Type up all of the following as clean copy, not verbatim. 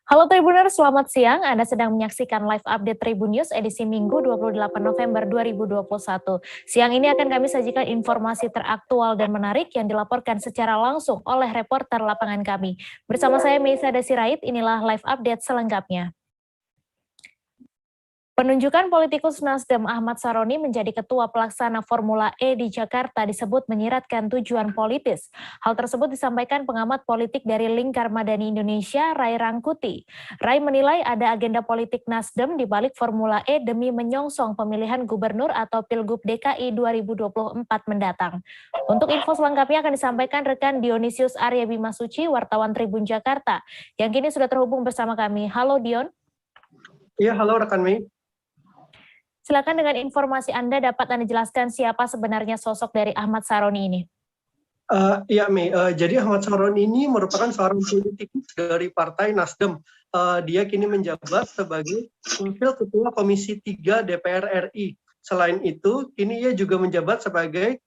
Halo Tribuners, selamat siang. Anda sedang menyaksikan live update Tribun News edisi Minggu 28 November 2021. Siang ini akan kami sajikan informasi teraktual dan menarik yang dilaporkan secara langsung oleh reporter lapangan kami. Bersama saya Meisa Desirait, inilah live update selengkapnya. Penunjukan politikus Nasdem Ahmad Saroni menjadi ketua pelaksana Formula E di Jakarta disebut menyiratkan tujuan politis. Hal tersebut disampaikan pengamat politik dari Lingkar Madani Indonesia, Ray Rangkuti. Ray menilai ada agenda politik Nasdem di balik Formula E demi menyongsong pemilihan gubernur atau Pilgub DKI 2024 mendatang. Untuk info selengkapnya akan disampaikan rekan Dionysius Arya Bimasuci, wartawan Tribun Jakarta, yang kini sudah terhubung bersama kami. Halo Dion. Iya, halo rekan Mei. Silakan dengan informasi Anda dapat Anda jelaskan siapa sebenarnya sosok dari Ahmad Saroni ini. Iya Mei, jadi Ahmad Saroni ini merupakan seorang politikus dari Partai Nasdem. Dia kini menjabat sebagai Wakil Ketua Komisi 3 DPR RI. Selain itu, kini ia juga menjabat sebagai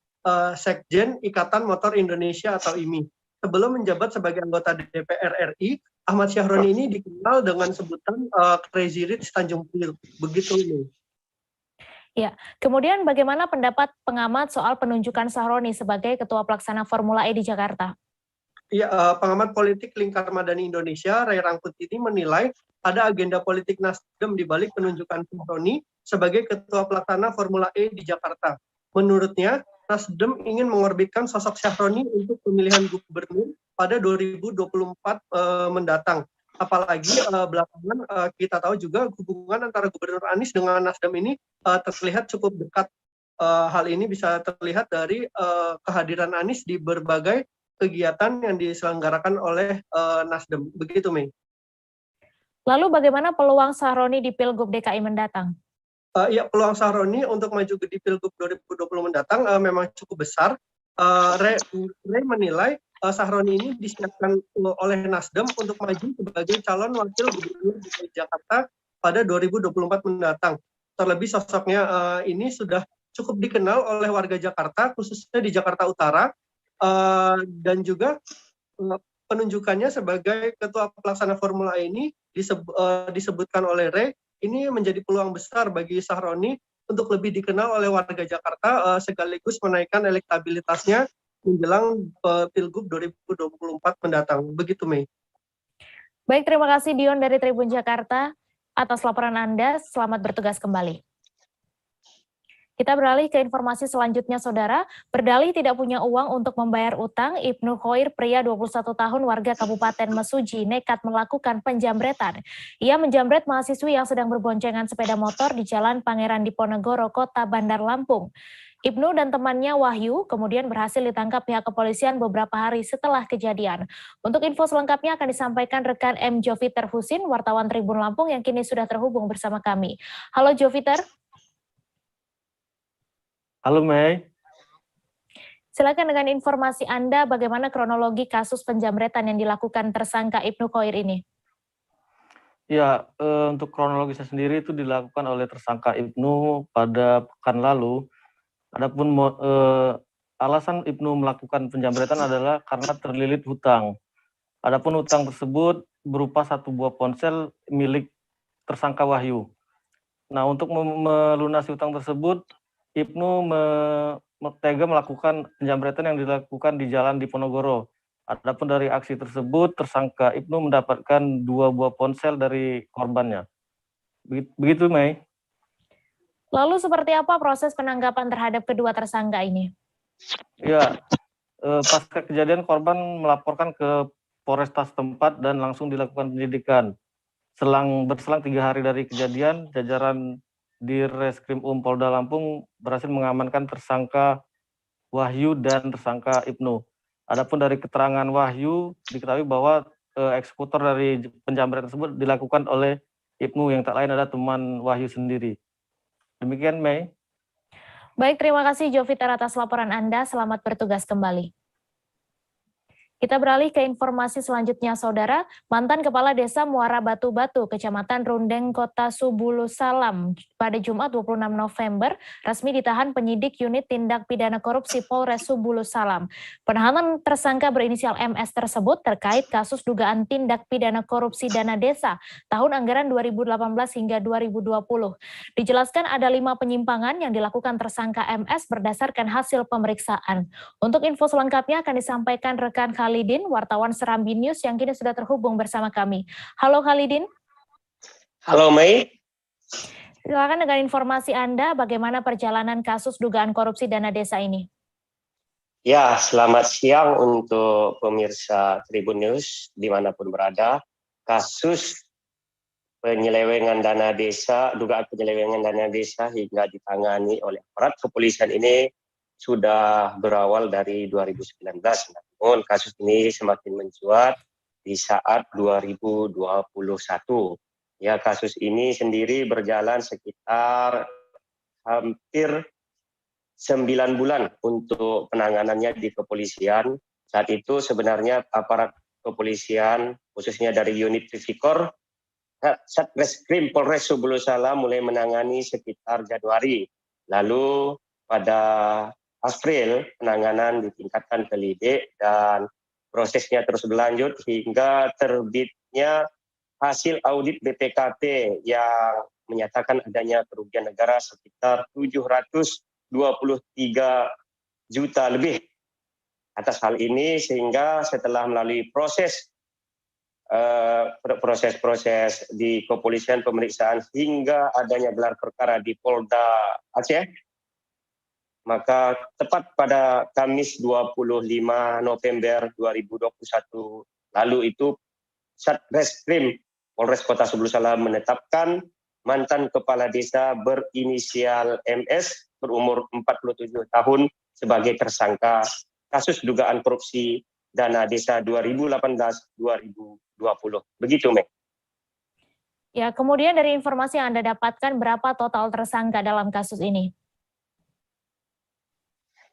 Sekjen Ikatan Motor Indonesia atau IMI. Sebelum menjabat sebagai anggota DPR RI, Ahmad Saroni ini dikenal dengan sebutan Crazy Rich Tanjung Priok. Begitu Mei. Ya, kemudian bagaimana pendapat pengamat soal penunjukan Saroni sebagai Ketua Pelaksana Formula E di Jakarta? Ya, pengamat politik Lingkar Madani Indonesia, Ray Rangkuti ini menilai ada agenda politik Nasdem di balik penunjukan Saroni sebagai Ketua Pelaksana Formula E di Jakarta. Menurutnya, Nasdem ingin mengorbitkan sosok Saroni untuk pemilihan gubernur pada 2024 mendatang. Apalagi belakangan kita tahu juga hubungan antara Gubernur Anies dengan Nasdem ini terlihat cukup dekat. Hal ini bisa terlihat dari kehadiran Anies di berbagai kegiatan yang diselenggarakan oleh Nasdem. Begitu, Mei. Lalu bagaimana peluang Saroni di Pilgub DKI mendatang? Ya, peluang Saroni untuk maju di Pilgub 2020 mendatang memang cukup besar. Ray menilai Saroni ini disiapkan oleh Nasdem untuk maju sebagai calon wakil gubernur di Jakarta pada 2024 mendatang. Terlebih sosoknya ini sudah cukup dikenal oleh warga Jakarta, khususnya di Jakarta Utara, dan juga penunjukannya sebagai ketua pelaksana Formula E ini disebutkan oleh Ray, ini menjadi peluang besar bagi Saroni untuk lebih dikenal oleh warga Jakarta sekaligus menaikkan elektabilitasnya menjelang Pilgub 2024 mendatang. Begitu, Mei. Baik, terima kasih Dion dari Tribun Jakarta atas laporan Anda. Selamat bertugas kembali. Kita beralih ke informasi selanjutnya, Saudara. Berdalih tidak punya uang untuk membayar utang, Ibnu Khoir, pria 21 tahun warga Kabupaten Mesuji, nekat melakukan penjambretan. Ia menjambret mahasiswi yang sedang berboncengan sepeda motor di Jalan Pangeran Diponegoro, Kota Bandar Lampung. Ibnu dan temannya Wahyu kemudian berhasil ditangkap pihak kepolisian beberapa hari setelah kejadian. Untuk info selengkapnya akan disampaikan rekan M. Joviter Husin, wartawan Tribun Lampung yang kini sudah terhubung bersama kami. Halo Joviter. Halo Mei. Silakan dengan informasi Anda bagaimana kronologi kasus penjambretan yang dilakukan tersangka Ibnu Khoir ini. Ya, untuk kronologisnya sendiri itu dilakukan oleh tersangka Ibnu pada pekan lalu. Adapun alasan Ibnu melakukan penjambretan adalah karena terlilit hutang. Adapun hutang tersebut berupa satu buah ponsel milik tersangka Wahyu. Nah, untuk melunasi hutang tersebut, Ibnu tega melakukan penjambretan yang dilakukan di Jalan Diponegoro. Adapun dari aksi tersebut, tersangka Ibnu mendapatkan 2 buah ponsel dari korbannya. Begitu, Mei. Lalu seperti apa proses penangkapan terhadap kedua tersangka ini? Ya, pasca kejadian korban melaporkan ke Polresta setempat dan langsung dilakukan penyidikan. Berselang 3 hari dari kejadian, jajaran di Reskrim Polda Lampung berhasil mengamankan tersangka Wahyu dan tersangka Ibnu. Adapun dari keterangan Wahyu diketahui bahwa eksekutor dari penjambretan tersebut dilakukan oleh Ibnu yang tak lain adalah teman Wahyu sendiri. Demikian, Mei. Baik, terima kasih Joviter atas laporan Anda. Selamat bertugas kembali. Kita beralih ke informasi selanjutnya, Saudara. Mantan Kepala Desa Muara Batu-Batu, Kecamatan Rundeng, Kota Subulu Salam, pada Jumat 26 November, resmi ditahan penyidik unit tindak pidana korupsi Polres Subulu Salam. Penahanan tersangka berinisial MS tersebut terkait kasus dugaan tindak pidana korupsi dana desa tahun anggaran 2018 hingga 2020. Dijelaskan ada 5 penyimpangan yang dilakukan tersangka MS berdasarkan hasil pemeriksaan. Untuk info selengkapnya akan disampaikan rekan Khalidin, wartawan Serambi News yang kini sudah terhubung bersama kami. Halo Khalidin. Halo Mei. Silakan dengan informasi Anda, bagaimana perjalanan kasus dugaan korupsi dana desa ini? Ya, selamat siang untuk pemirsa Tribun News dimanapun berada. Kasus penyelewengan dana desa, dugaan penyelewengan dana desa hingga ditangani oleh aparat kepolisian ini sudah berawal dari 2019. Namun kasus ini semakin mencuat di saat 2021. Ya, kasus ini sendiri berjalan sekitar hampir 9 bulan untuk penanganannya di kepolisian. Saat itu sebenarnya aparat kepolisian, khususnya dari unit Tipikor, Satreskrim Polres Subulu Salam mulai menangani sekitar Januari. Lalu pada April penanganan ditingkatkan ke Lidik dan prosesnya terus berlanjut hingga terbitnya hasil audit BPKP yang menyatakan adanya kerugian negara sekitar 723 juta lebih atas hal ini, sehingga setelah melalui proses di kepolisian pemeriksaan hingga adanya gelar perkara di Polda Aceh, maka tepat pada Kamis 25 November 2021 lalu itu Satreskrim Polres Kota Subulu Salam menetapkan mantan kepala desa berinisial MS berumur 47 tahun sebagai tersangka kasus dugaan korupsi dana desa 2018-2020. Begitu, Mek. Ya, kemudian dari informasi yang Anda dapatkan, berapa total tersangka dalam kasus ini?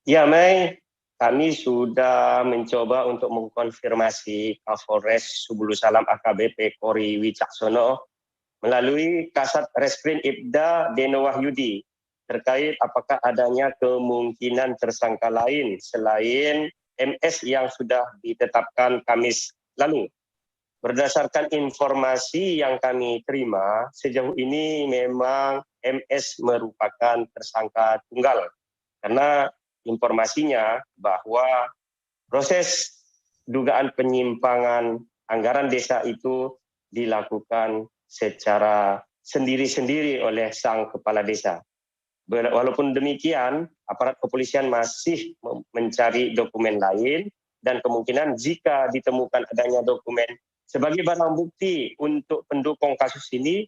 Ya, Mei, kami sudah mencoba untuk mengkonfirmasi Kapolres Subulu Salam AKBP Kori Wicaksono melalui Kasat Reskrim Ibda Deno Wahyudi terkait apakah adanya kemungkinan tersangka lain selain MS yang sudah ditetapkan Kamis lalu. Berdasarkan informasi yang kami terima, sejauh ini memang MS merupakan tersangka tunggal karena informasinya bahwa proses dugaan penyimpangan anggaran desa itu dilakukan secara sendiri-sendiri oleh sang kepala desa. Walaupun demikian, aparat kepolisian masih mencari dokumen lain dan kemungkinan jika ditemukan adanya dokumen sebagai barang bukti untuk pendukung kasus ini,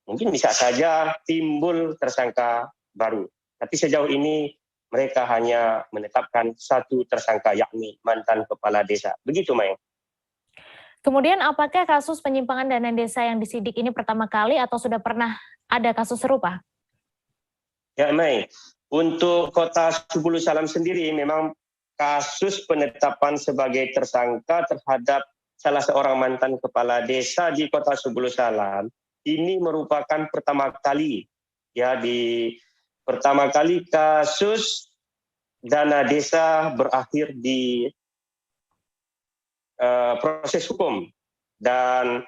mungkin bisa saja timbul tersangka baru. Tapi sejauh ini mereka hanya menetapkan satu tersangka, yakni mantan kepala desa. Begitu, Mai. Kemudian apakah kasus penyimpangan dana desa yang disidik ini pertama kali atau sudah pernah ada kasus serupa? Ya, Mai. Untuk Kota Subulu Salam sendiri memang kasus penetapan sebagai tersangka terhadap salah seorang mantan kepala desa di Kota Subulu Salam ini merupakan pertama kali, ya, pertama kali kasus dana desa berakhir di proses hukum, dan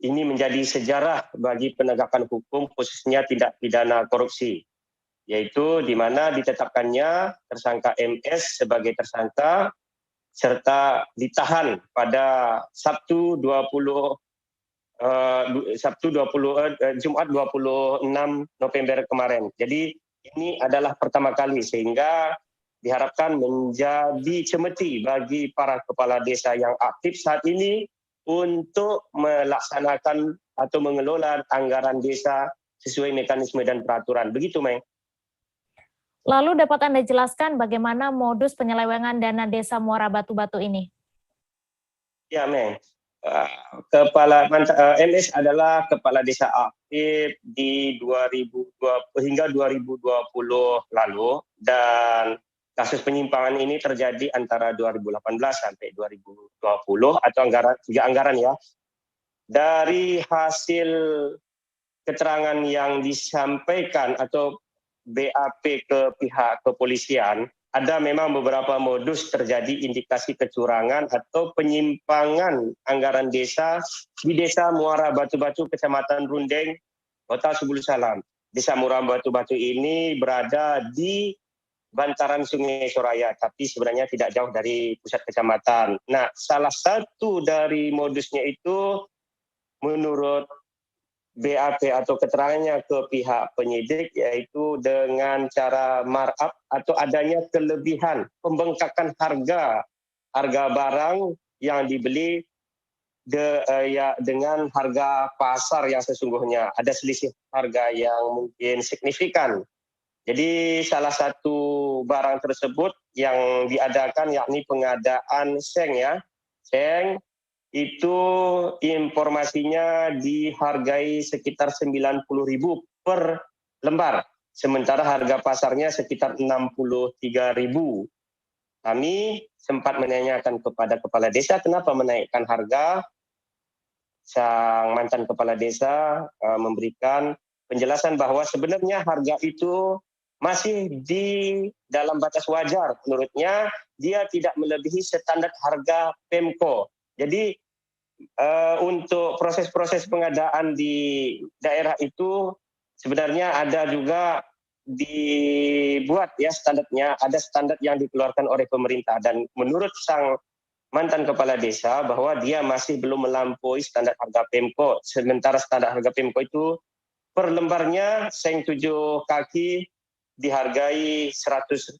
ini menjadi sejarah bagi penegakan hukum khususnya tindak pidana korupsi, yaitu di mana ditetapkannya tersangka MS sebagai tersangka serta ditahan pada Jumat 26 November kemarin. Jadi ini adalah pertama kali, sehingga diharapkan menjadi cemeti bagi para kepala desa yang aktif saat ini untuk melaksanakan atau mengelola anggaran desa sesuai mekanisme dan peraturan. Begitu, Mei. Lalu dapat Anda jelaskan bagaimana modus penyelewengan dana desa Muara Batu-Batu ini? Ya, Mei. MS adalah kepala desa aktif di 2020 hingga 2020 lalu, dan kasus penyimpangan ini terjadi antara 2018 sampai 2020 atau tiga anggaran ya. Dari hasil keterangan yang disampaikan atau BAP ke pihak kepolisian, ada memang beberapa modus terjadi indikasi kecurangan atau penyimpangan anggaran desa di Desa Muara Batu-Batu, Kecamatan Rundeng, Kota Subulu Salam. Desa Muara Batu-Batu ini berada di bantaran Sungai Soraya, tapi sebenarnya tidak jauh dari pusat kecamatan. Nah, salah satu dari modusnya itu menurut BAP atau keterangannya ke pihak penyidik yaitu dengan cara markup atau adanya kelebihan pembengkakan harga barang yang dibeli dengan harga pasar yang sesungguhnya. Ada selisih harga yang mungkin signifikan. Jadi salah satu barang tersebut yang diadakan yakni pengadaan seng ya. Seng itu informasinya dihargai sekitar 90.000 per lembar. Sementara harga pasarnya sekitar 63.000. Kami sempat menanyakan kepada kepala desa kenapa menaikkan harga. Sang mantan kepala desa memberikan penjelasan bahwa sebenarnya harga itu masih di dalam batas wajar. Menurutnya dia tidak melebihi standar harga Pemko. Jadi untuk proses-proses pengadaan di daerah itu sebenarnya ada juga dibuat ya standarnya, ada standar yang dikeluarkan oleh pemerintah dan menurut sang mantan kepala desa bahwa dia masih belum melampaui standar harga Pemko. Sementara standar harga Pemko itu per lembarnya seng 7 kaki dihargai 106.000.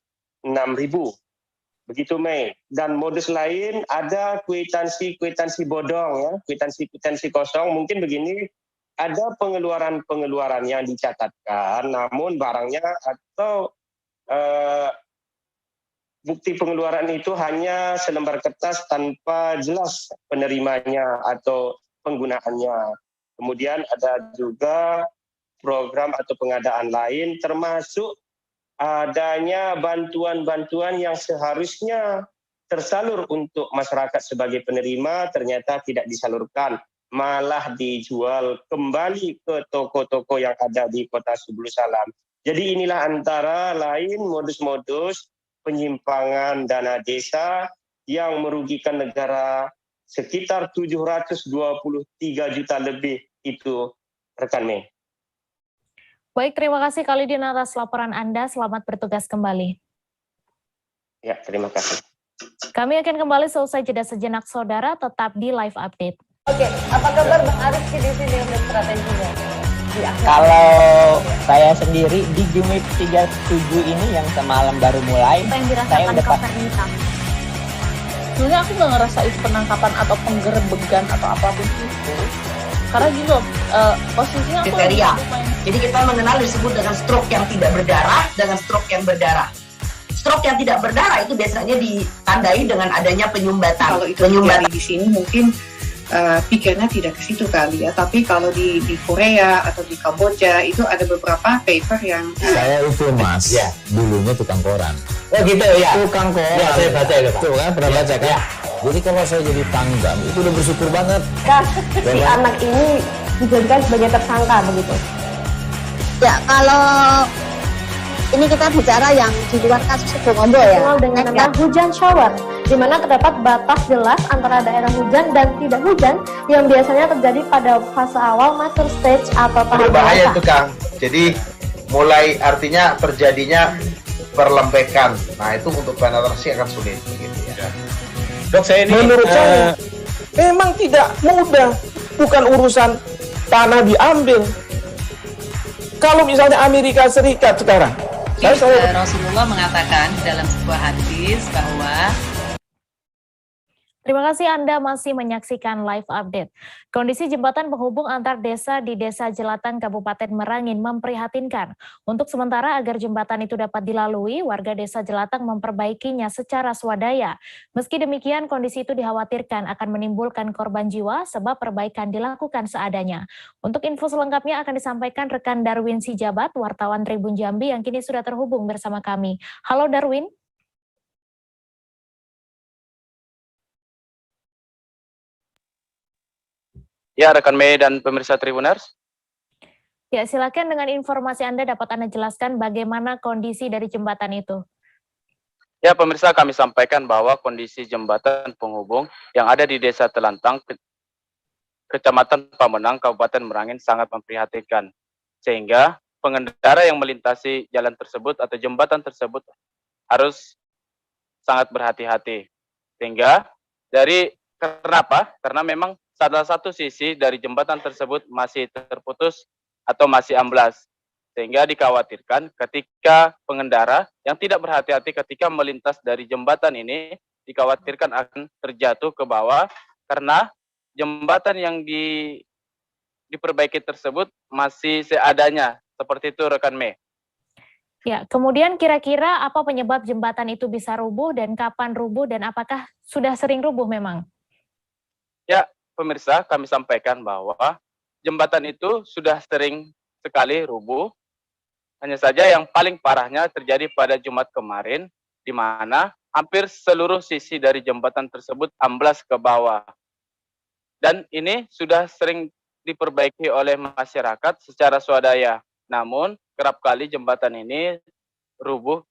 Begitu Mei. Dan modus lain ada kwitansi bodong ya, kwitansi kosong. Mungkin begini, ada pengeluaran yang dicatatkan, namun barangnya atau bukti pengeluaran itu hanya selembar kertas tanpa jelas penerimanya atau penggunaannya. Kemudian ada juga program atau pengadaan lain termasuk adanya bantuan-bantuan yang seharusnya tersalur untuk masyarakat sebagai penerima ternyata tidak disalurkan, malah dijual kembali ke toko-toko yang ada di Kota Subulu Salam. Jadi inilah antara lain modus-modus penyimpangan dana desa yang merugikan negara sekitar 723 juta lebih itu, rekan Mei. Baik, terima kasih Khalidin atas laporan Anda. Selamat bertugas kembali. Ya, terima kasih. Kami akan kembali seusai jeda sejenak, saudara. Tetap di live update. Oke, apa kabar Bang Arif di sini untuk strateginya? Kalau saya sendiri di Gimik 37 ini yang semalam baru mulai, Apa yang saya dirasakan udah Kapten Hitam? Sebenarnya aku nggak ngerasa itu penangkapan atau penggerebegan atau apapun itu. Karena gitu, posisinya aku kriteria. Jadi kita mengenal disebut dengan stroke yang tidak berdarah dengan stroke yang berdarah. Stroke yang tidak berdarah itu biasanya ditandai dengan adanya penyumbatan. Kalau itu terjadi di sini mungkin pikirnya tidak ke situ kali ya. Tapi kalau di Korea atau di Kamboja itu ada beberapa paper yang saya itu Mas, ya. Dulunya tukang koran. Oh gitu ya. Tukang koran. Ya, saya baca itu Pak. Tuh kan pernah baca kan? Ya. Jadi kalau saya jadi pangdam itu udah bersyukur banget. si anak ini dijadikan sebagai tersangka begitu. Ya, kalau ini kita bicara yang di luar kasus Bongombo ya. Dengan nama hujan shower, di mana terdapat batas jelas antara daerah hujan dan tidak hujan yang biasanya terjadi pada fase awal mature stage atau tahap berbahaya itu Kang. Jadi mulai artinya terjadinya perlembekan. Nah itu untuk penetrasi akan sulit begitu ya. Dok, saya ini menurut saya memang tidak mudah, bukan urusan tanah diambil. Kalau misalnya Amerika Serikat sekarang, Rasulullah mengatakan dalam sebuah hadis bahwa Terima kasih Anda masih menyaksikan live update. Kondisi jembatan penghubung antar desa di Desa Jelatan, Kabupaten Merangin memprihatinkan. Untuk sementara agar jembatan itu dapat dilalui, warga Desa Jelatan memperbaikinya secara swadaya. Meski demikian, kondisi itu dikhawatirkan akan menimbulkan korban jiwa sebab perbaikan dilakukan seadanya. Untuk info selengkapnya akan disampaikan rekan Darwin Sijabat, wartawan Tribun Jambi yang kini sudah terhubung bersama kami. Halo Darwin. Ya, rekan Mei dan pemirsa Tribuners. Ya, silakan dengan informasi Anda dapat Anda jelaskan bagaimana kondisi dari jembatan itu. Ya, pemirsa, kami sampaikan bahwa kondisi jembatan penghubung yang ada di Desa Telantang, Kecamatan Pamenang, Kabupaten Merangin sangat memprihatinkan. Sehingga pengendara yang melintasi jalan tersebut atau jembatan tersebut harus sangat berhati-hati. Sehingga kenapa? Karena memang salah satu sisi dari jembatan tersebut masih terputus atau masih amblas. Sehingga dikhawatirkan ketika pengendara yang tidak berhati-hati ketika melintas dari jembatan ini, dikhawatirkan akan terjatuh ke bawah karena jembatan yang diperbaiki tersebut masih seadanya. Seperti itu rekan Mei. Ya, kemudian kira-kira apa penyebab jembatan itu bisa rubuh dan kapan rubuh dan apakah sudah sering rubuh memang? Ya, pemirsa, kami sampaikan bahwa jembatan itu sudah sering sekali rubuh. Hanya saja yang paling parahnya terjadi pada Jumat kemarin, di mana hampir seluruh sisi dari jembatan tersebut amblas ke bawah. Dan ini sudah sering diperbaiki oleh masyarakat secara swadaya. Namun, kerap kali jembatan ini rubuh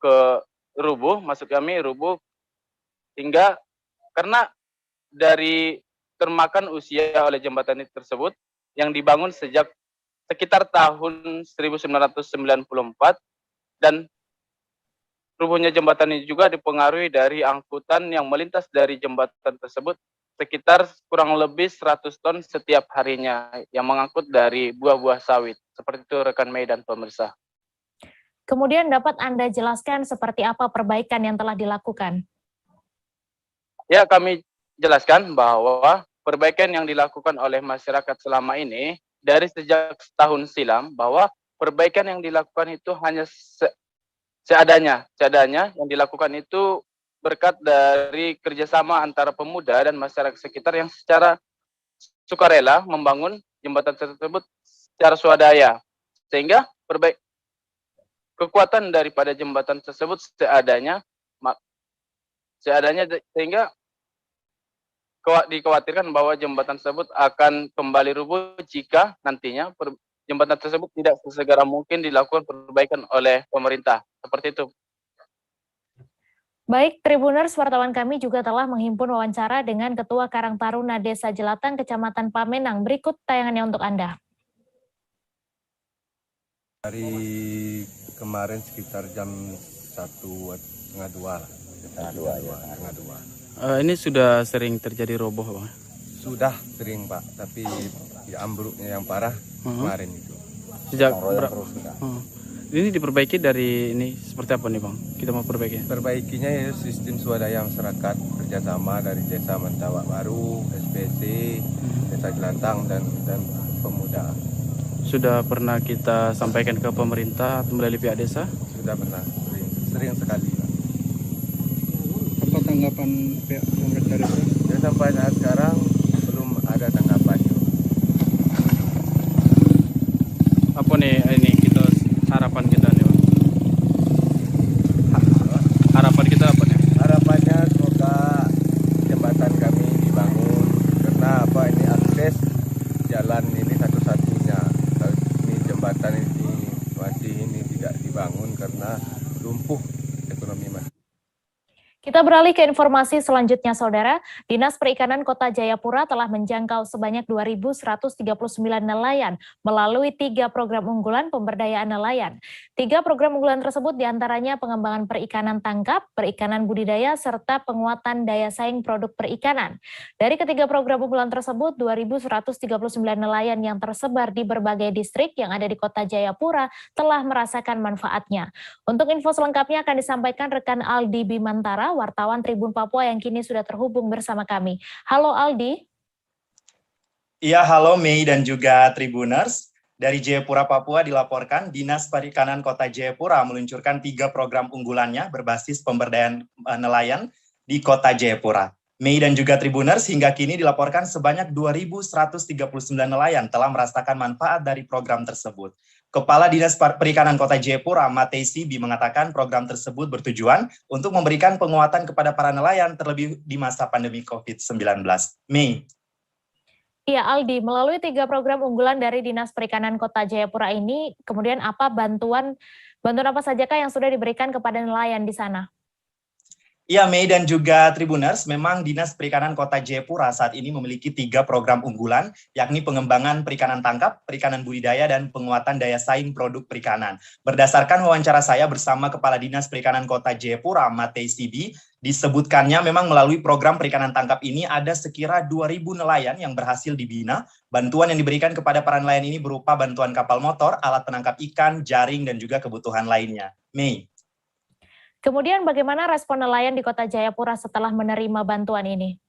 hingga karena dari termakan usia oleh jembatan ini tersebut yang dibangun sejak sekitar tahun 1994 dan rubuhnya jembatan ini juga dipengaruhi dari angkutan yang melintas dari jembatan tersebut sekitar kurang lebih 100 ton setiap harinya yang mengangkut dari buah-buah sawit. Seperti itu rekan Mei dan pemirsa. Kemudian dapat Anda jelaskan seperti apa perbaikan yang telah dilakukan? Ya, kami jelaskan bahwa perbaikan yang dilakukan oleh masyarakat selama ini dari sejak setahun silam, bahwa perbaikan yang dilakukan itu hanya seadanya yang dilakukan itu berkat dari kerjasama antara pemuda dan masyarakat sekitar yang secara sukarela membangun jembatan tersebut secara swadaya, sehingga kekuatan daripada jembatan tersebut seadanya sehingga dikhawatirkan bahwa jembatan tersebut akan kembali rubuh jika nantinya jembatan tersebut tidak sesegera mungkin dilakukan perbaikan oleh pemerintah. Seperti itu. Baik, Tribuners, wartawan kami juga telah menghimpun wawancara dengan Ketua Karang Taruna Desa Jelatang, Kecamatan Pamenang. Berikut tayangannya untuk Anda. Dari kemarin sekitar jam 1:30 lah. Ini sudah sering terjadi roboh, Pak? Sudah sering, Pak, tapi ya ambruknya yang parah kemarin itu. Sejak ini diperbaiki dari ini seperti apa nih, Bang? Kita mau perbaiki. Perbaikinya ya sistem swadaya masyarakat kerjasama dari Desa Mentawak Baru, SPC, Desa Jelatang dan pemuda. Sudah pernah kita sampaikan ke pemerintah melalui pihak desa? Sudah pernah, sering sekali. Apa tanggapan pihak pemerintah desa? Ya, sampai saat sekarang belum ada tanggapannya. Apa nih ini harapan kita nih, Bang? Harapan kita apa nih? Harapannya semoga jembatan kami dibangun karena apa, ini akses jalan ini satu-satunya. Ini jembatan ini masih tidak dibangun karena lumpuh ekonomi masyarakat. Kita beralih ke informasi selanjutnya, Saudara. Dinas Perikanan Kota Jayapura telah menjangkau sebanyak 2.139 nelayan melalui 3 program unggulan pemberdayaan nelayan. 3 program unggulan tersebut diantaranya pengembangan perikanan tangkap, perikanan budidaya, serta penguatan daya saing produk perikanan. Dari ketiga program unggulan tersebut, 2.139 nelayan yang tersebar di berbagai distrik yang ada di Kota Jayapura telah merasakan manfaatnya. Untuk info selengkapnya akan disampaikan rekan Aldi Bimantara, wartawan Tribun Papua yang kini sudah terhubung bersama kami. Halo Aldi. Iya, halo Mei dan juga Tribuners. Dari Jayapura, Papua dilaporkan Dinas Perikanan Kota Jayapura meluncurkan 3 program unggulannya berbasis pemberdayaan nelayan di Kota Jayapura. Mei dan juga Tribuners, hingga kini dilaporkan sebanyak 2.139 nelayan telah merasakan manfaat dari program tersebut. Kepala Dinas Perikanan Kota Jayapura, Matei Sibi, mengatakan program tersebut bertujuan untuk memberikan penguatan kepada para nelayan terlebih di masa pandemi COVID-19. Mei. Iya, Aldi, melalui 3 program unggulan dari Dinas Perikanan Kota Jayapura ini, kemudian apa bantuan apa sajakah yang sudah diberikan kepada nelayan di sana? Iya, Mei dan juga Tribuners, memang Dinas Perikanan Kota Jayapura saat ini memiliki 3 program unggulan, yakni pengembangan perikanan tangkap, perikanan budidaya, dan penguatan daya saing produk perikanan. Berdasarkan wawancara saya bersama Kepala Dinas Perikanan Kota Jayapura, Matei Sibi, disebutkannya memang melalui program perikanan tangkap ini ada sekira 2.000 nelayan yang berhasil dibina. Bantuan yang diberikan kepada para nelayan ini berupa bantuan kapal motor, alat penangkap ikan, jaring, dan juga kebutuhan lainnya. Mei. Kemudian bagaimana respon nelayan di Kota Jayapura setelah menerima bantuan ini?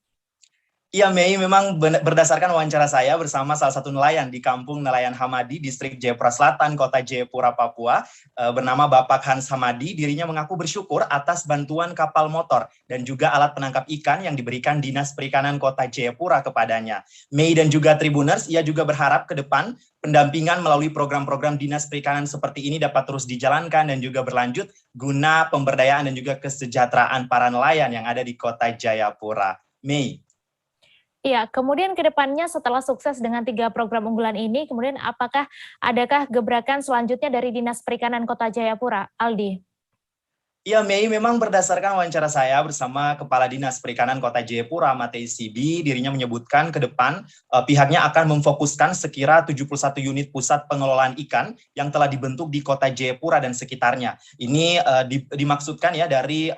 Iya, Mei, memang berdasarkan wawancara saya bersama salah satu nelayan di Kampung Nelayan Hamadi, Distrik Jayapura Selatan, Kota Jayapura, Papua, bernama Bapak Hans Hamadi, dirinya mengaku bersyukur atas bantuan kapal motor dan juga alat penangkap ikan yang diberikan Dinas Perikanan Kota Jayapura kepadanya. Mei dan juga Tribuners, ia juga berharap ke depan pendampingan melalui program-program Dinas Perikanan seperti ini dapat terus dijalankan dan juga berlanjut guna pemberdayaan dan juga kesejahteraan para nelayan yang ada di Kota Jayapura. Mei. Iya, kemudian ke depannya setelah sukses dengan 3 program unggulan ini, kemudian adakah gebrakan selanjutnya dari Dinas Perikanan Kota Jayapura, Aldi? Iya, Mei, memang berdasarkan wawancara saya bersama Kepala Dinas Perikanan Kota Jayapura, Matei Sibi, dirinya menyebutkan ke depan pihaknya akan memfokuskan sekira 71 unit pusat pengelolaan ikan yang telah dibentuk di Kota Jayapura dan sekitarnya. Ini dimaksudkan ya dari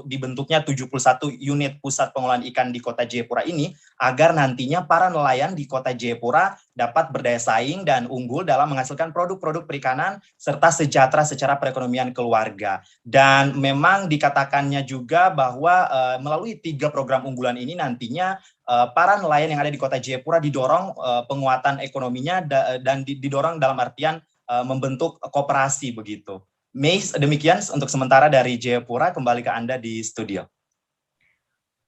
dibentuknya 71 unit pusat pengelolaan ikan di Kota Jayapura ini agar nantinya para nelayan di Kota Jayapura dapat berdaya saing dan unggul dalam menghasilkan produk-produk perikanan serta sejahtera secara perekonomian keluarga. Dan memang dikatakannya juga bahwa melalui 3 program unggulan ini nantinya para nelayan yang ada di Kota Jayapura didorong penguatan ekonominya dan didorong dalam artian membentuk koperasi begitu. Mei, demikian untuk sementara dari Jayapura, kembali ke Anda di studio.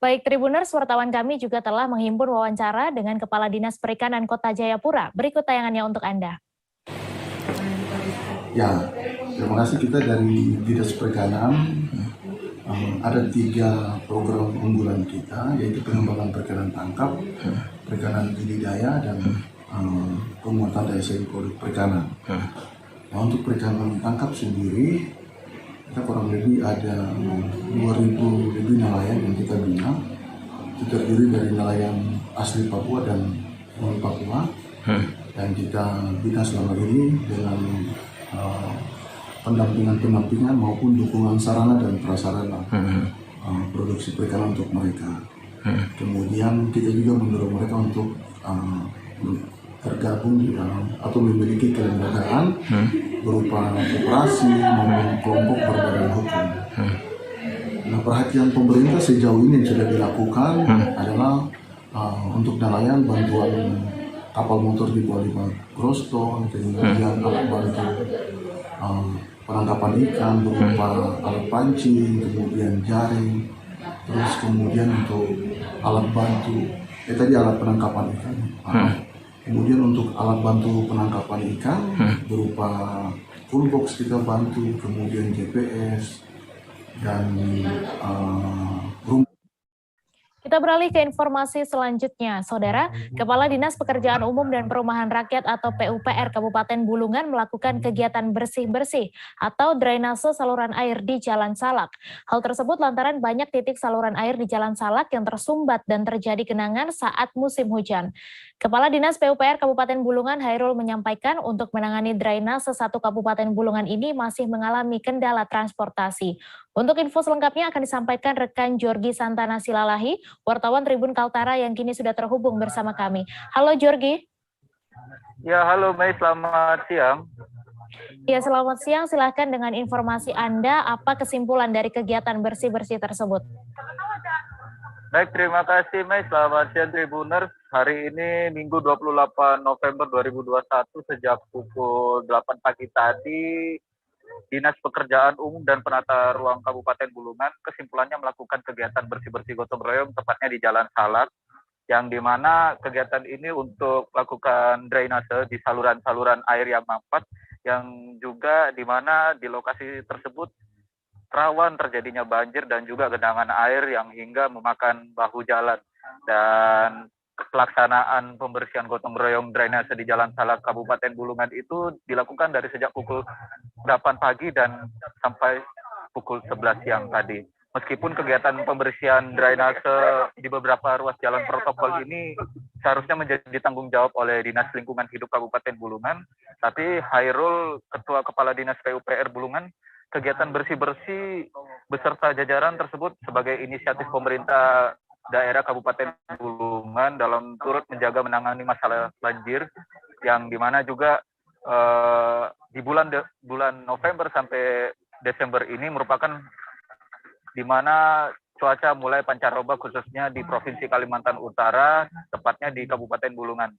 Baik, Tribuners, wartawan kami juga telah menghimpun wawancara dengan Kepala Dinas Perikanan Kota Jayapura. Berikut tayangannya untuk Anda. Ya, terima kasih. Kita dari Dinas Perikanan ada 3 program unggulan kita, yaitu pengembangan perikanan tangkap, perikanan budidaya, dan penguatan daya saing produk perikanan. Nah, untuk perikanan tangkap sendiri, kita kurang lebih ada 2.000 lebih nelayan yang kita bina. Itu terdiri dari nelayan asli Papua dan non Papua, dan kita bina selama ini dengan pendampingan maupun dukungan sarana dan prasarana produksi perikanan untuk mereka. Kemudian kita juga mendorong mereka untuk tergabung di dalam atau memiliki kelembagaan berupa koperasi maupun kelompok berbadan hukum. Nah, perhatian pemerintah sejauh ini yang sudah dilakukan adalah untuk nelayan bantuan kapal motor di bawah 5 groston, kemudian alat bantu penangkapan ikan berupa alat pancing, kemudian jaring, terus kemudian untuk alat bantu alat penangkapan ikan. Kemudian untuk alat bantu penangkapan ikan berupa toolbox kita bantu, kemudian GPS dan Kita beralih ke informasi selanjutnya, Saudara. Kepala Dinas Pekerjaan Umum dan Perumahan Rakyat atau PUPR Kabupaten Bulungan melakukan kegiatan bersih-bersih atau drainase saluran air di Jalan Salak. Hal tersebut lantaran banyak titik saluran air di Jalan Salak yang tersumbat dan terjadi genangan saat musim hujan. Kepala Dinas PUPR Kabupaten Bulungan Hairul menyampaikan untuk menangani drainase 1 Kabupaten Bulungan ini masih mengalami kendala transportasi. Untuk info selengkapnya akan disampaikan rekan Jorgi Santana Silalahi, wartawan Tribun Kaltara yang kini sudah terhubung bersama kami. Halo Jorgi. Ya, halo Mei, selamat siang. Ya, selamat siang. Silahkan dengan informasi Anda, apa kesimpulan dari kegiatan bersih-bersih tersebut? Baik, terima kasih Mei. Selamat siang Tribuners. Hari ini Minggu 28 November 2021 sejak pukul 8 pagi tadi, Dinas Pekerjaan Umum dan Penata Ruang Kabupaten Bulungan kesimpulannya melakukan kegiatan bersih-bersih gotong royong tepatnya di Jalan Salak, yang dimana kegiatan ini untuk melakukan drainase di saluran-saluran air yang mampet, yang juga dimana di lokasi tersebut rawan terjadinya banjir dan juga genangan air yang hingga memakan bahu jalan. Dan pelaksanaan pembersihan gotong royong drainase di Jalan Salak Kabupaten Bulungan itu dilakukan dari sejak pukul 8 pagi dan sampai pukul 11 siang tadi. Meskipun kegiatan pembersihan drainase di beberapa ruas jalan protokol ini seharusnya menjadi tanggung jawab oleh Dinas Lingkungan Hidup Kabupaten Bulungan, tapi Hairul, Ketua Kepala Dinas PUPR Bulungan, kegiatan bersih-bersih beserta jajaran tersebut sebagai inisiatif pemerintah daerah Kabupaten Bulungan dalam turut menjaga menangani masalah banjir, yang dimana juga di bulan November sampai Desember ini merupakan di mana cuaca mulai pancaroba khususnya di Provinsi Kalimantan Utara, tepatnya di Kabupaten Bulungan.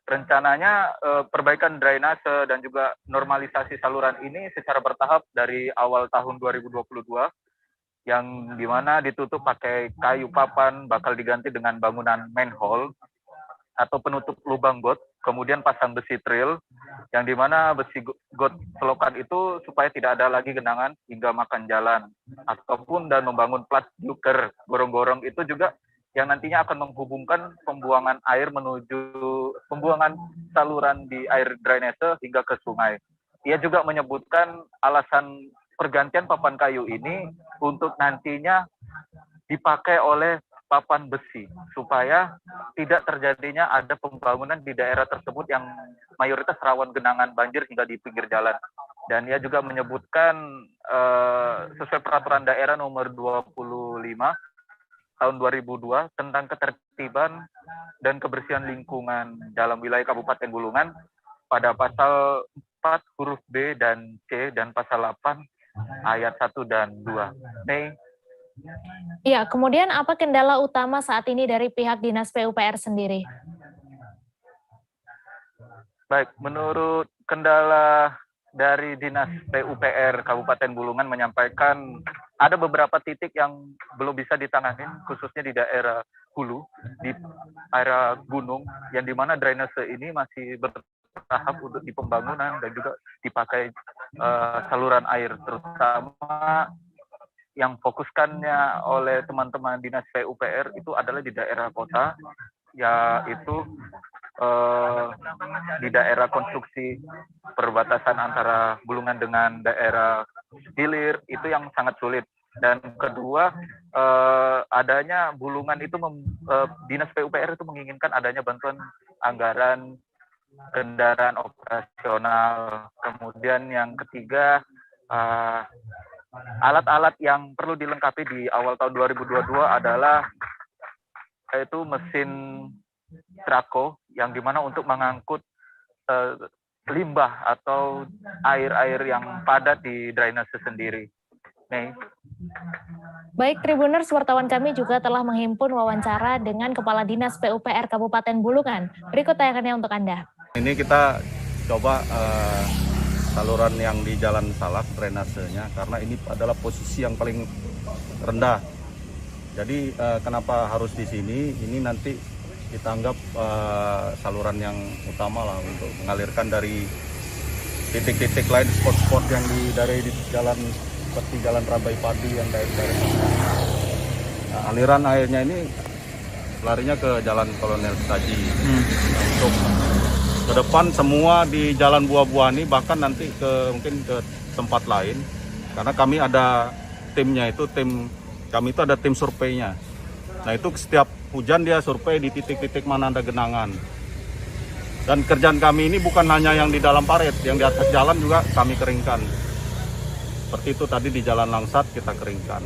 Rencananya perbaikan drainase dan juga normalisasi saluran ini secara bertahap dari awal tahun 2022, yang dimana ditutup pakai kayu papan, bakal diganti dengan bangunan manhole atau penutup lubang got, kemudian pasang besi trail, yang dimana besi got selokan itu supaya tidak ada lagi genangan hingga makan jalan, ataupun dan membangun plat juker gorong-gorong itu juga yang nantinya akan menghubungkan pembuangan air menuju pembuangan saluran di air drainase hingga ke sungai. Ia juga menyebutkan alasan pergantian papan kayu ini untuk nantinya dipakai oleh papan besi supaya tidak terjadinya ada pembangunan di daerah tersebut yang mayoritas rawan genangan banjir hingga di pinggir jalan. Dan ia juga menyebutkan sesuai peraturan daerah nomor 25 tahun 2002 tentang ketertiban dan kebersihan lingkungan dalam wilayah Kabupaten Bulungan pada pasal 4 huruf B dan C dan pasal 8 ayat 1 dan 2. Mei. Ya, kemudian apa kendala utama saat ini dari pihak Dinas PUPR sendiri? Baik, menurut kendala dari Dinas PUPR Kabupaten Bulungan menyampaikan ada beberapa titik yang belum bisa ditangani, khususnya di daerah hulu, di area gunung, yang dimana drainase ini masih bertahap untuk di pembangunan dan juga dipakai saluran air, terutama yang fokuskannya oleh teman-teman Dinas PUPR itu adalah di daerah kota, yaitu di daerah konstruksi perbatasan antara Bulungan dengan daerah hilir, itu yang sangat sulit. Dan kedua, adanya Bulungan itu Dinas PUPR itu menginginkan adanya bantuan anggaran kendaraan operasional. Kemudian yang ketiga, alat-alat yang perlu dilengkapi di awal tahun 2022 adalah yaitu mesin trako, yang dimana untuk mengangkut limbah atau air-air yang padat di drainase sendiri. Nih. Baik, Tribuners, wartawan kami juga telah menghimpun wawancara dengan Kepala Dinas PUPR Kabupaten Bulungan. Berikut tayangannya untuk Anda. Ini kita coba saluran yang di Jalan Salak drainasenya, karena ini adalah posisi yang paling rendah. Jadi kenapa harus di sini? Ini nanti kita anggap saluran yang utama lah untuk mengalirkan dari titik-titik lain, spot-spot yang dari jalan seperti Jalan Rambai Padi yang dari nah, aliran airnya ini larinya ke Jalan Kolonel Setaji. Untuk ke depan semua di Jalan Buah-Buah ini, bahkan nanti mungkin ke tempat lain, karena kami ada timnya, itu kami itu ada tim surveinya. Nah itu setiap hujan dia survei di titik-titik mana ada genangan. Dan kerjaan kami ini bukan hanya yang di dalam parit, yang di atas jalan juga kami keringkan. Seperti itu tadi di Jalan Langsat kita keringkan.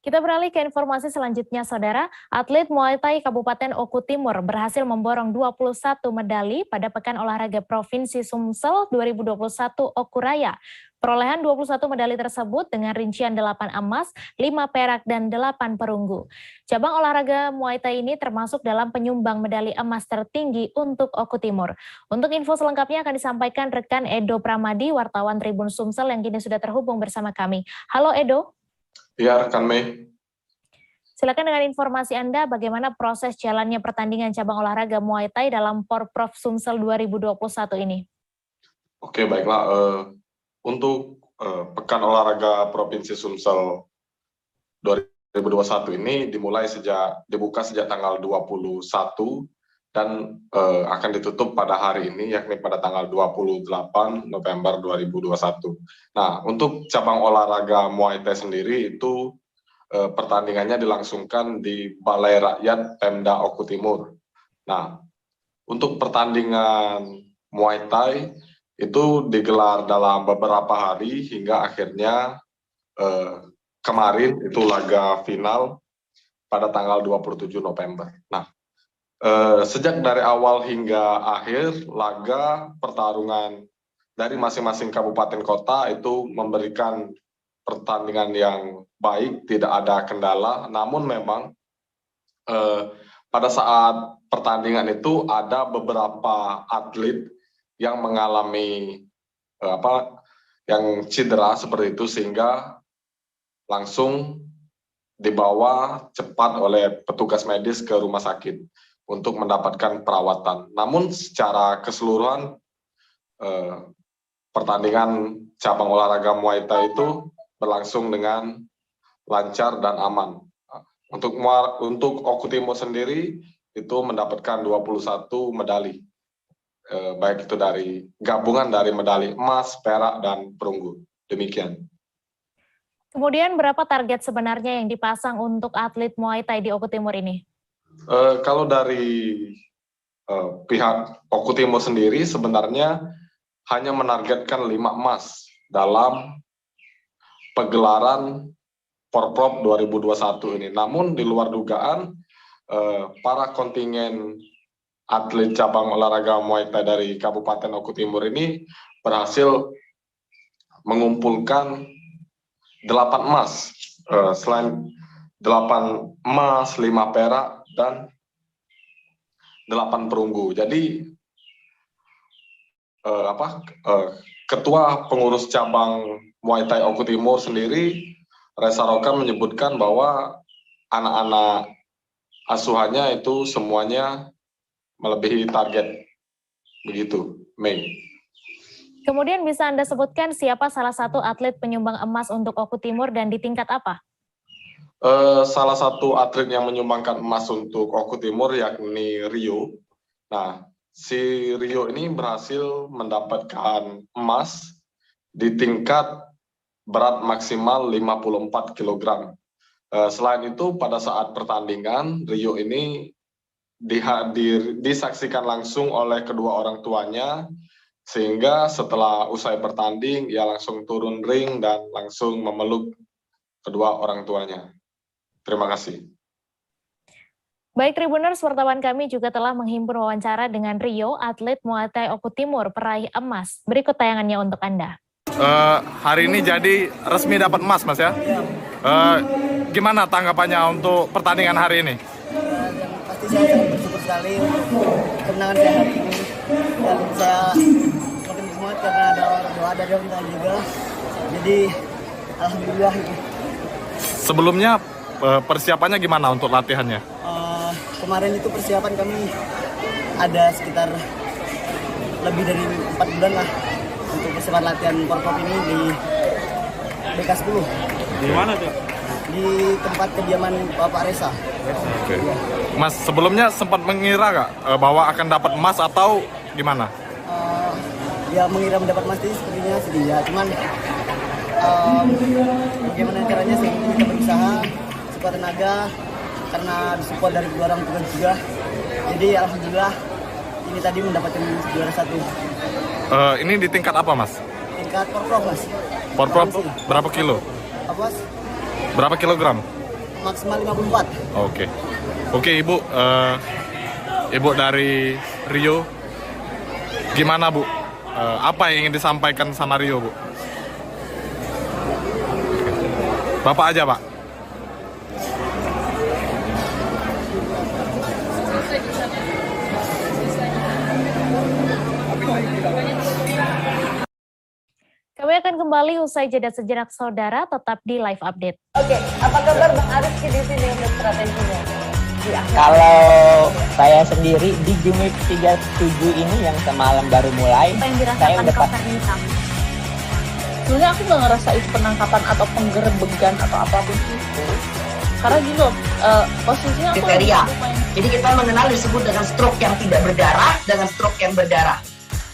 Kita beralih ke informasi selanjutnya, Saudara. Atlet Muay Thai Kabupaten Oku Timur berhasil memborong 21 medali pada Pekan Olahraga Provinsi Sumsel 2021 Oku Raya. Perolehan 21 medali tersebut dengan rincian 8 emas, 5 perak, dan 8 perunggu. Cabang olahraga Muay Thai ini termasuk dalam penyumbang medali emas tertinggi untuk Oku Timur. Untuk info selengkapnya akan disampaikan rekan Edo Pramadi, wartawan Tribun Sumsel yang kini sudah terhubung bersama kami. Halo Edo. Ya, rekan Mei. Silakan dengan informasi Anda bagaimana proses jalannya pertandingan cabang olahraga Muay Thai dalam Porprov Sumsel 2021 ini. Oke, baiklah. Untuk Pekan Olahraga Provinsi Sumsel 2021 ini dibuka sejak tanggal 21 dan akan ditutup pada hari ini, yakni pada tanggal 28 November 2021. Nah, untuk cabang olahraga Muay Thai sendiri itu pertandingannya dilangsungkan di Balai Rakyat Pemda Oku Timur. Nah, untuk pertandingan Muay Thai itu digelar dalam beberapa hari hingga akhirnya kemarin itu laga final pada tanggal 27 November. Nah, sejak dari awal hingga akhir laga pertarungan dari masing-masing kabupaten kota itu memberikan pertandingan yang baik, tidak ada kendala. Namun memang pada saat pertandingan itu ada beberapa atlet yang mengalami yang cedera seperti itu, sehingga langsung dibawa cepat oleh petugas medis ke rumah sakit untuk mendapatkan perawatan. Namun secara keseluruhan pertandingan cabang olahraga Muay Thai itu berlangsung dengan lancar dan aman. Untuk Oku Timur sendiri itu mendapatkan 21 medali, baik itu dari gabungan dari medali emas, perak, dan perunggu. Demikian. Kemudian berapa target sebenarnya yang dipasang untuk atlet Muay Thai di Oku Timur ini? Kalau dari pihak Oku Timur sendiri sebenarnya hanya menargetkan 5 emas dalam pegelaran Porprov 2021 ini. Namun di luar dugaan, para kontingen atlet cabang olahraga Muay Thai dari Kabupaten Oku Timur ini berhasil mengumpulkan 8 emas, selain 8 emas, 5 perak, dan 8 perunggu. Jadi Ketua Pengurus Cabang Muay Thai Oku Timur sendiri, Reza Rokan, menyebutkan bahwa anak-anak asuhannya itu semuanya melebihi target. Begitu, Mei. Kemudian bisa Anda sebutkan siapa salah satu atlet penyumbang emas untuk Oku Timur dan di tingkat apa? Salah satu atlet yang menyumbangkan emas untuk Oku Timur yakni Rio. Nah, si Rio ini berhasil mendapatkan emas di tingkat berat maksimal 54 kg. Selain itu, pada saat pertandingan, Rio ini disaksikan langsung oleh kedua orang tuanya, sehingga setelah usai bertanding, ia langsung turun ring dan langsung memeluk kedua orang tuanya. Terima kasih. Baik Tribuners, wartawan kami juga telah menghimpun wawancara dengan Rio, atlet Muay Thai Oku Timur, peraih emas. Berikut tayangannya untuk Anda. Hari ini jadi resmi dapat emas, Mas ya? Gimana tanggapannya untuk pertandingan hari ini? Pasti saya sangat bersyukur sekali untuk kemenangan saya hari ini. Dan saya makin semangat karena ada doa dari orang tua juga. Jadi alhamdulillah. Sebelumnya persiapannya gimana untuk latihannya? Kemarin itu persiapan kami ada sekitar lebih dari 4 bulan lah untuk persiapan latihan Porprov ini di BK10. Di mana tuh? Di tempat kediaman Bapak Reza. Oke. Mas, sebelumnya sempat mengira nggak bahwa akan dapat emas atau gimana? Ya mengira mendapat emas itu sepertinya sedih ya, cuman bagaimana caranya sih kita berusaha sekuat tenaga karena disupport dari kedua orang tua juga. Jadi alhamdulillah ini tadi mendapatkan juara 1. Ini di tingkat apa, Mas? Tingkat Porprov, Mas. Porprov berapa kilo? Apa, Mas? Berapa kilogram? Maksimal 54. Oke, Ibu. Ibu dari Rio, gimana, Bu? Apa yang ingin disampaikan sama Rio, Bu? Bapak aja, Pak. Kami akan kembali usai jeda sejenak, saudara, tetap di live update. Oke, apa kabar Bang Ariski di sini untuk strateginya? Kalau saya sendiri di Jumip 37 ini yang semalam baru mulai, saya udah pasti. Sebenarnya aku nggak ngerasa itu penangkapan atau penggerebegan atau apapun itu. Karena gini loh, posisinya kriteria. Jadi kita mengenal disebut dengan stroke yang tidak berdarah dengan stroke yang berdarah.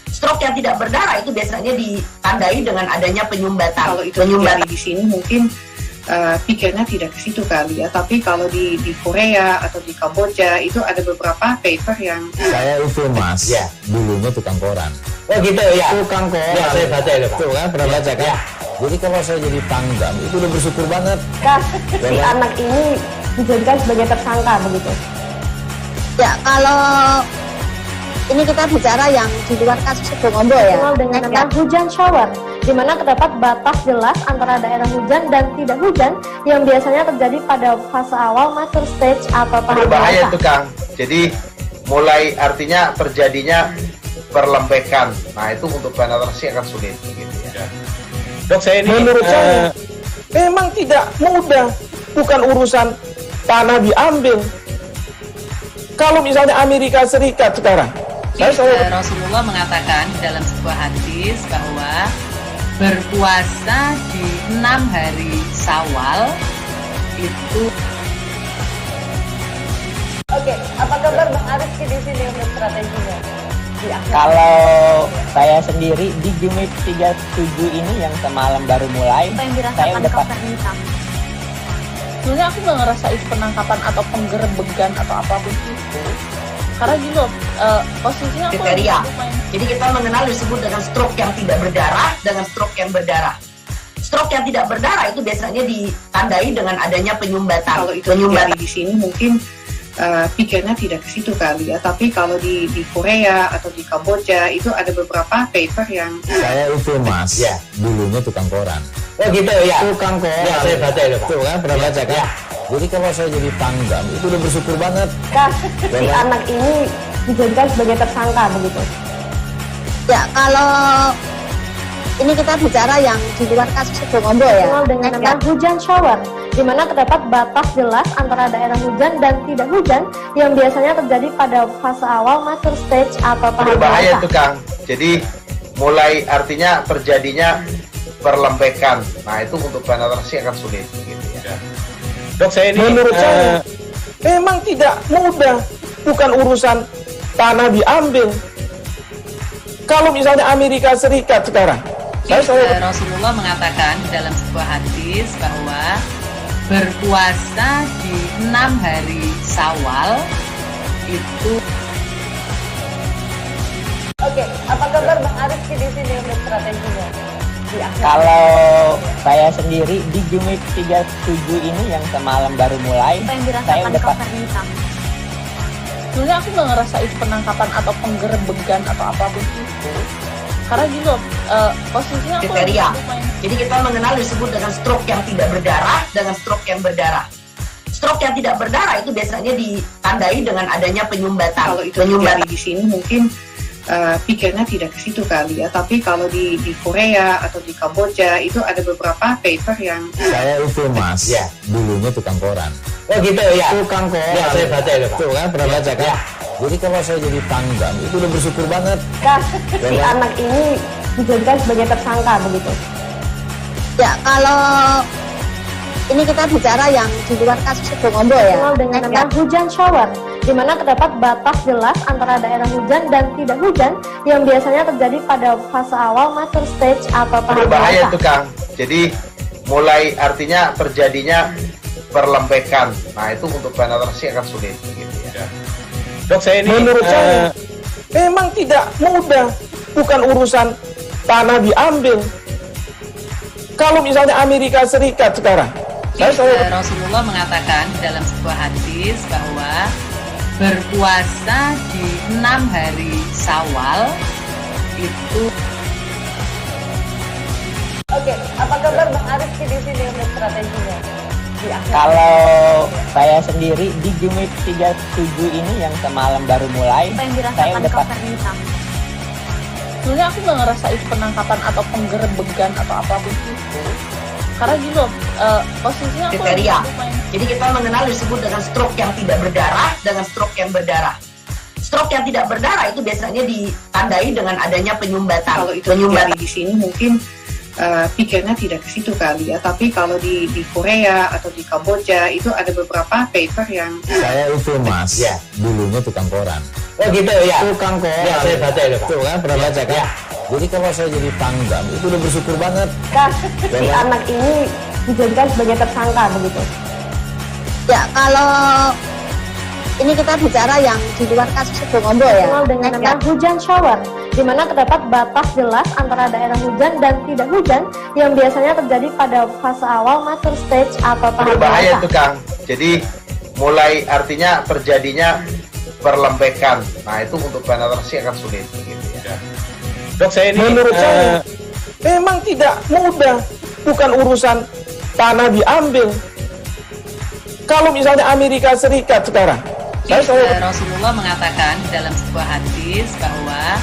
Stroke yang tidak berdarah itu biasanya ditandai dengan adanya penyumbatan. Kalau itu terjadi di sini mungkin pikirnya tidak ke situ kali ya. Tapi kalau di Korea atau di Kamboja itu ada beberapa paper yang saya itu mas, ya dulunya tukang koran. Oh gitu ya. Tukang koran. Ya saya baca ya Pak. Tuh kan pernah baca kan? Ya. Jadi kalau saya jadi pangdam itu udah bersyukur banget. Kak, si anak ini dijadikan sebagai tersangka begitu. Ya kalau ini kita bicara yang di luar kasus Situbondo ya. Dikenal dengan nama hujan shower, di mana terdapat batas jelas antara daerah hujan dan tidak hujan yang biasanya terjadi pada fase awal mature stage atau tahap berbahaya itu Kang. Jadi mulai artinya terjadinya perlembekan. Nah itu untuk penetrasi akan sulit gitu ya. Dok saya ini menurut saya memang tidak mudah, bukan urusan tanah diambil. Kalau misalnya Amerika Serikat sekarang, Rasulullah mengatakan dalam sebuah hadis bahwa berpuasa di 6 hari Syawal itu. Oke, apa kabar Bang Ariski di sini untuk strateginya? Kalau saya sendiri di Jumip 37 ini yang semalam baru mulai, saya udah sebenarnya aku nggak ngerasa itu penangkapan atau penggerebegan atau apapun itu. Karena gini loh, posisinya aku kriteria. Jadi kita mengenal disebut dengan stroke yang tidak berdarah dengan stroke yang berdarah. Stroke yang tidak berdarah itu biasanya ditandai dengan adanya penyumbatan. Kalau itu terjadi di sini mungkin pikirnya tidak ke situ kali ya. Tapi kalau di Korea atau di Kamboja itu ada beberapa paper yang saya itu mas, ya dulunya tukang koran. Oh gitu ya. Tukang koran. Ya saya baca ya Pak. Tuh kan pernah baca kan? Ya. Jadi kalau saya jadi pangdam itu udah bersyukur banget. Kak, si anak ini dijadikan sebagai tersangka begitu. Ya kalau ini kita bicara yang di luar kasus Situbondo ya. Dikenal dengan nama hujan shower, di mana terdapat batas jelas antara daerah hujan dan tidak hujan yang biasanya terjadi pada fase awal mature stage atau tahap berbahaya itu Kang. Jadi mulai artinya terjadinya perlembekan. Nah itu untuk penetrasi akan sulit gitu ya. Dok saya ini menurut saya memang tidak mudah, bukan urusan tanah diambil. Kalau misalnya Amerika Serikat sekarang, Rasulullah mengatakan dalam sebuah hadis bahwa berpuasa di 6 hari Syawal itu. Oke, apa kabar Bang Ariski di sini untuk strateginya? Kalau saya sendiri di Jumip 37 ini yang semalam baru mulai, saya udah sebenarnya aku nggak ngerasa itu penangkapan atau penggerebegan atau apapun itu. Karena gini loh, posisinya aku kriteria. Jadi kita mengenal disebut dengan stroke yang tidak berdarah dengan stroke yang berdarah. Stroke yang tidak berdarah itu biasanya ditandai dengan adanya penyumbatan. Kalau itu terjadi di sini mungkin pikirnya tidak ke situ kali ya. Tapi kalau di Korea atau di Kamboja itu ada beberapa paper yang saya itu mas, ya dulunya tukang koran. Oh gitu ya. Tukang koran. Ya saya baca ya Pak. Tuh kan pernah baca kan? Ya. Jadi kalau saya jadi pangdam itu udah bersyukur banget. Kak, si anak ini dijadikan sebagai tersangka begitu. Ya kalau ini kita bicara yang di luar kasus Situbondo ya. Dikenal dengan nama hujan shower, di mana terdapat batas jelas antara daerah hujan dan tidak hujan yang biasanya terjadi pada fase awal mature stage atau tahap berbahaya itu Kang. Jadi mulai artinya terjadinya perlembekan. Nah itu untuk penetrasi akan sulit gitu ya. Dok saya ini menurut saya memang tidak mudah, bukan urusan tanah diambil. Kalau misalnya Amerika Serikat sekarang, Rasulullah mengatakan dalam sebuah hadis bahwa berpuasa di 6 hari Syawal itu. Oke, apa kabar Bang Ariski di sini untuk strateginya? Kalau saya sendiri di Jumip 37 ini yang semalam baru mulai, saya udah sebenarnya aku nggak ngerasa itu penangkapan atau penggerebegan atau apapun itu. Karena gini loh, posisinya aku kriteria. Jadi kita mengenal disebut dengan stroke yang tidak berdarah dengan stroke yang berdarah. Stroke yang tidak berdarah itu biasanya ditandai dengan adanya penyumbatan. Kalau itu terjadi di sini mungkin pikirnya tidak ke situ kali ya. Tapi kalau di Korea atau di Kamboja itu ada beberapa paper yang saya itu mas, ya. Dulunya tukang koran. Oh gitu ya. Tukang koran. Ya, saya baca itu Pak. Tuh kan pernah baca kan? Ya. Jadi kalau saya jadi pangdam itu udah bersyukur banget. Si anak ini dijadikan sebagai tersangka begitu. Ya kalau ini kita bicara yang di luar kasus Situbondo ya. Dengan nama hujan shower, di mana terdapat batas jelas antara daerah hujan dan tidak hujan yang biasanya terjadi pada fase awal mature stage atau tahap berbahaya itu Kang. Jadi mulai artinya terjadinya perlembekan. Nah itu untuk penetrasi akan sulit. Gitu ya. Dok, saya ini menurut saya memang tidak mudah, bukan urusan tanah diambil. Kalau misalnya Amerika Serikat sekarang, Rasulullah mengatakan dalam sebuah hadis bahwa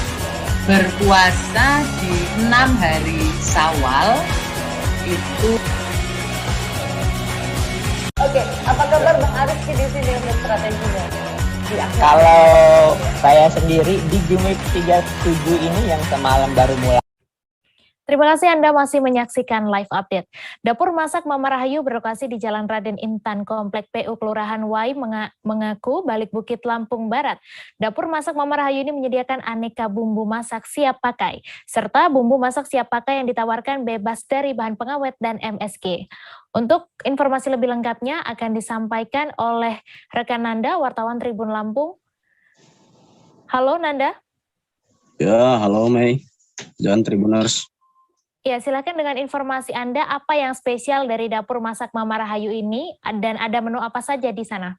berpuasa di 6 hari Syawal itu. Oke, apa kabar Bang Arif di sini untuk strateginya? Kalau saya sendiri di Jumik 37 ini yang semalam baru mulai. Terima kasih Anda masih menyaksikan live update. Dapur Masak Mama Rahayu berlokasi di Jalan Raden Intan, Komplek PU Kelurahan Wai mengaku Balik Bukit, Lampung Barat. Dapur Masak Mama Rahayu ini menyediakan aneka bumbu masak siap pakai, serta bumbu masak siap pakai yang ditawarkan bebas dari bahan pengawet dan MSG. Untuk informasi lebih lengkapnya akan disampaikan oleh rekan Nanda, wartawan Tribun Lampung. Halo Nanda. Ya, halo Mei dan Tribuners. Ya, silakan dengan informasi Anda, apa yang spesial dari Dapur Masak Mama Rahayu ini, dan ada menu apa saja di sana?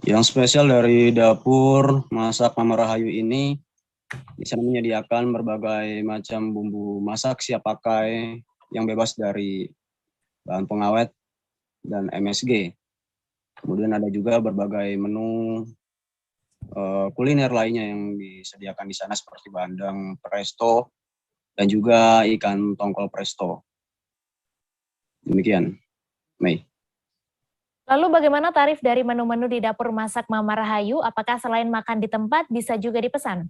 Yang spesial dari Dapur Masak Mama Rahayu ini, di sana menyediakan berbagai macam bumbu masak siap pakai yang bebas dari bahan pengawet dan MSG. Kemudian ada juga berbagai menu kuliner lainnya yang disediakan di sana seperti bandeng presto, dan juga ikan tongkol presto. Demikian, Mei. Lalu bagaimana tarif dari menu-menu di Dapur Masak Mama Rahayu? Apakah selain makan di tempat bisa juga dipesan?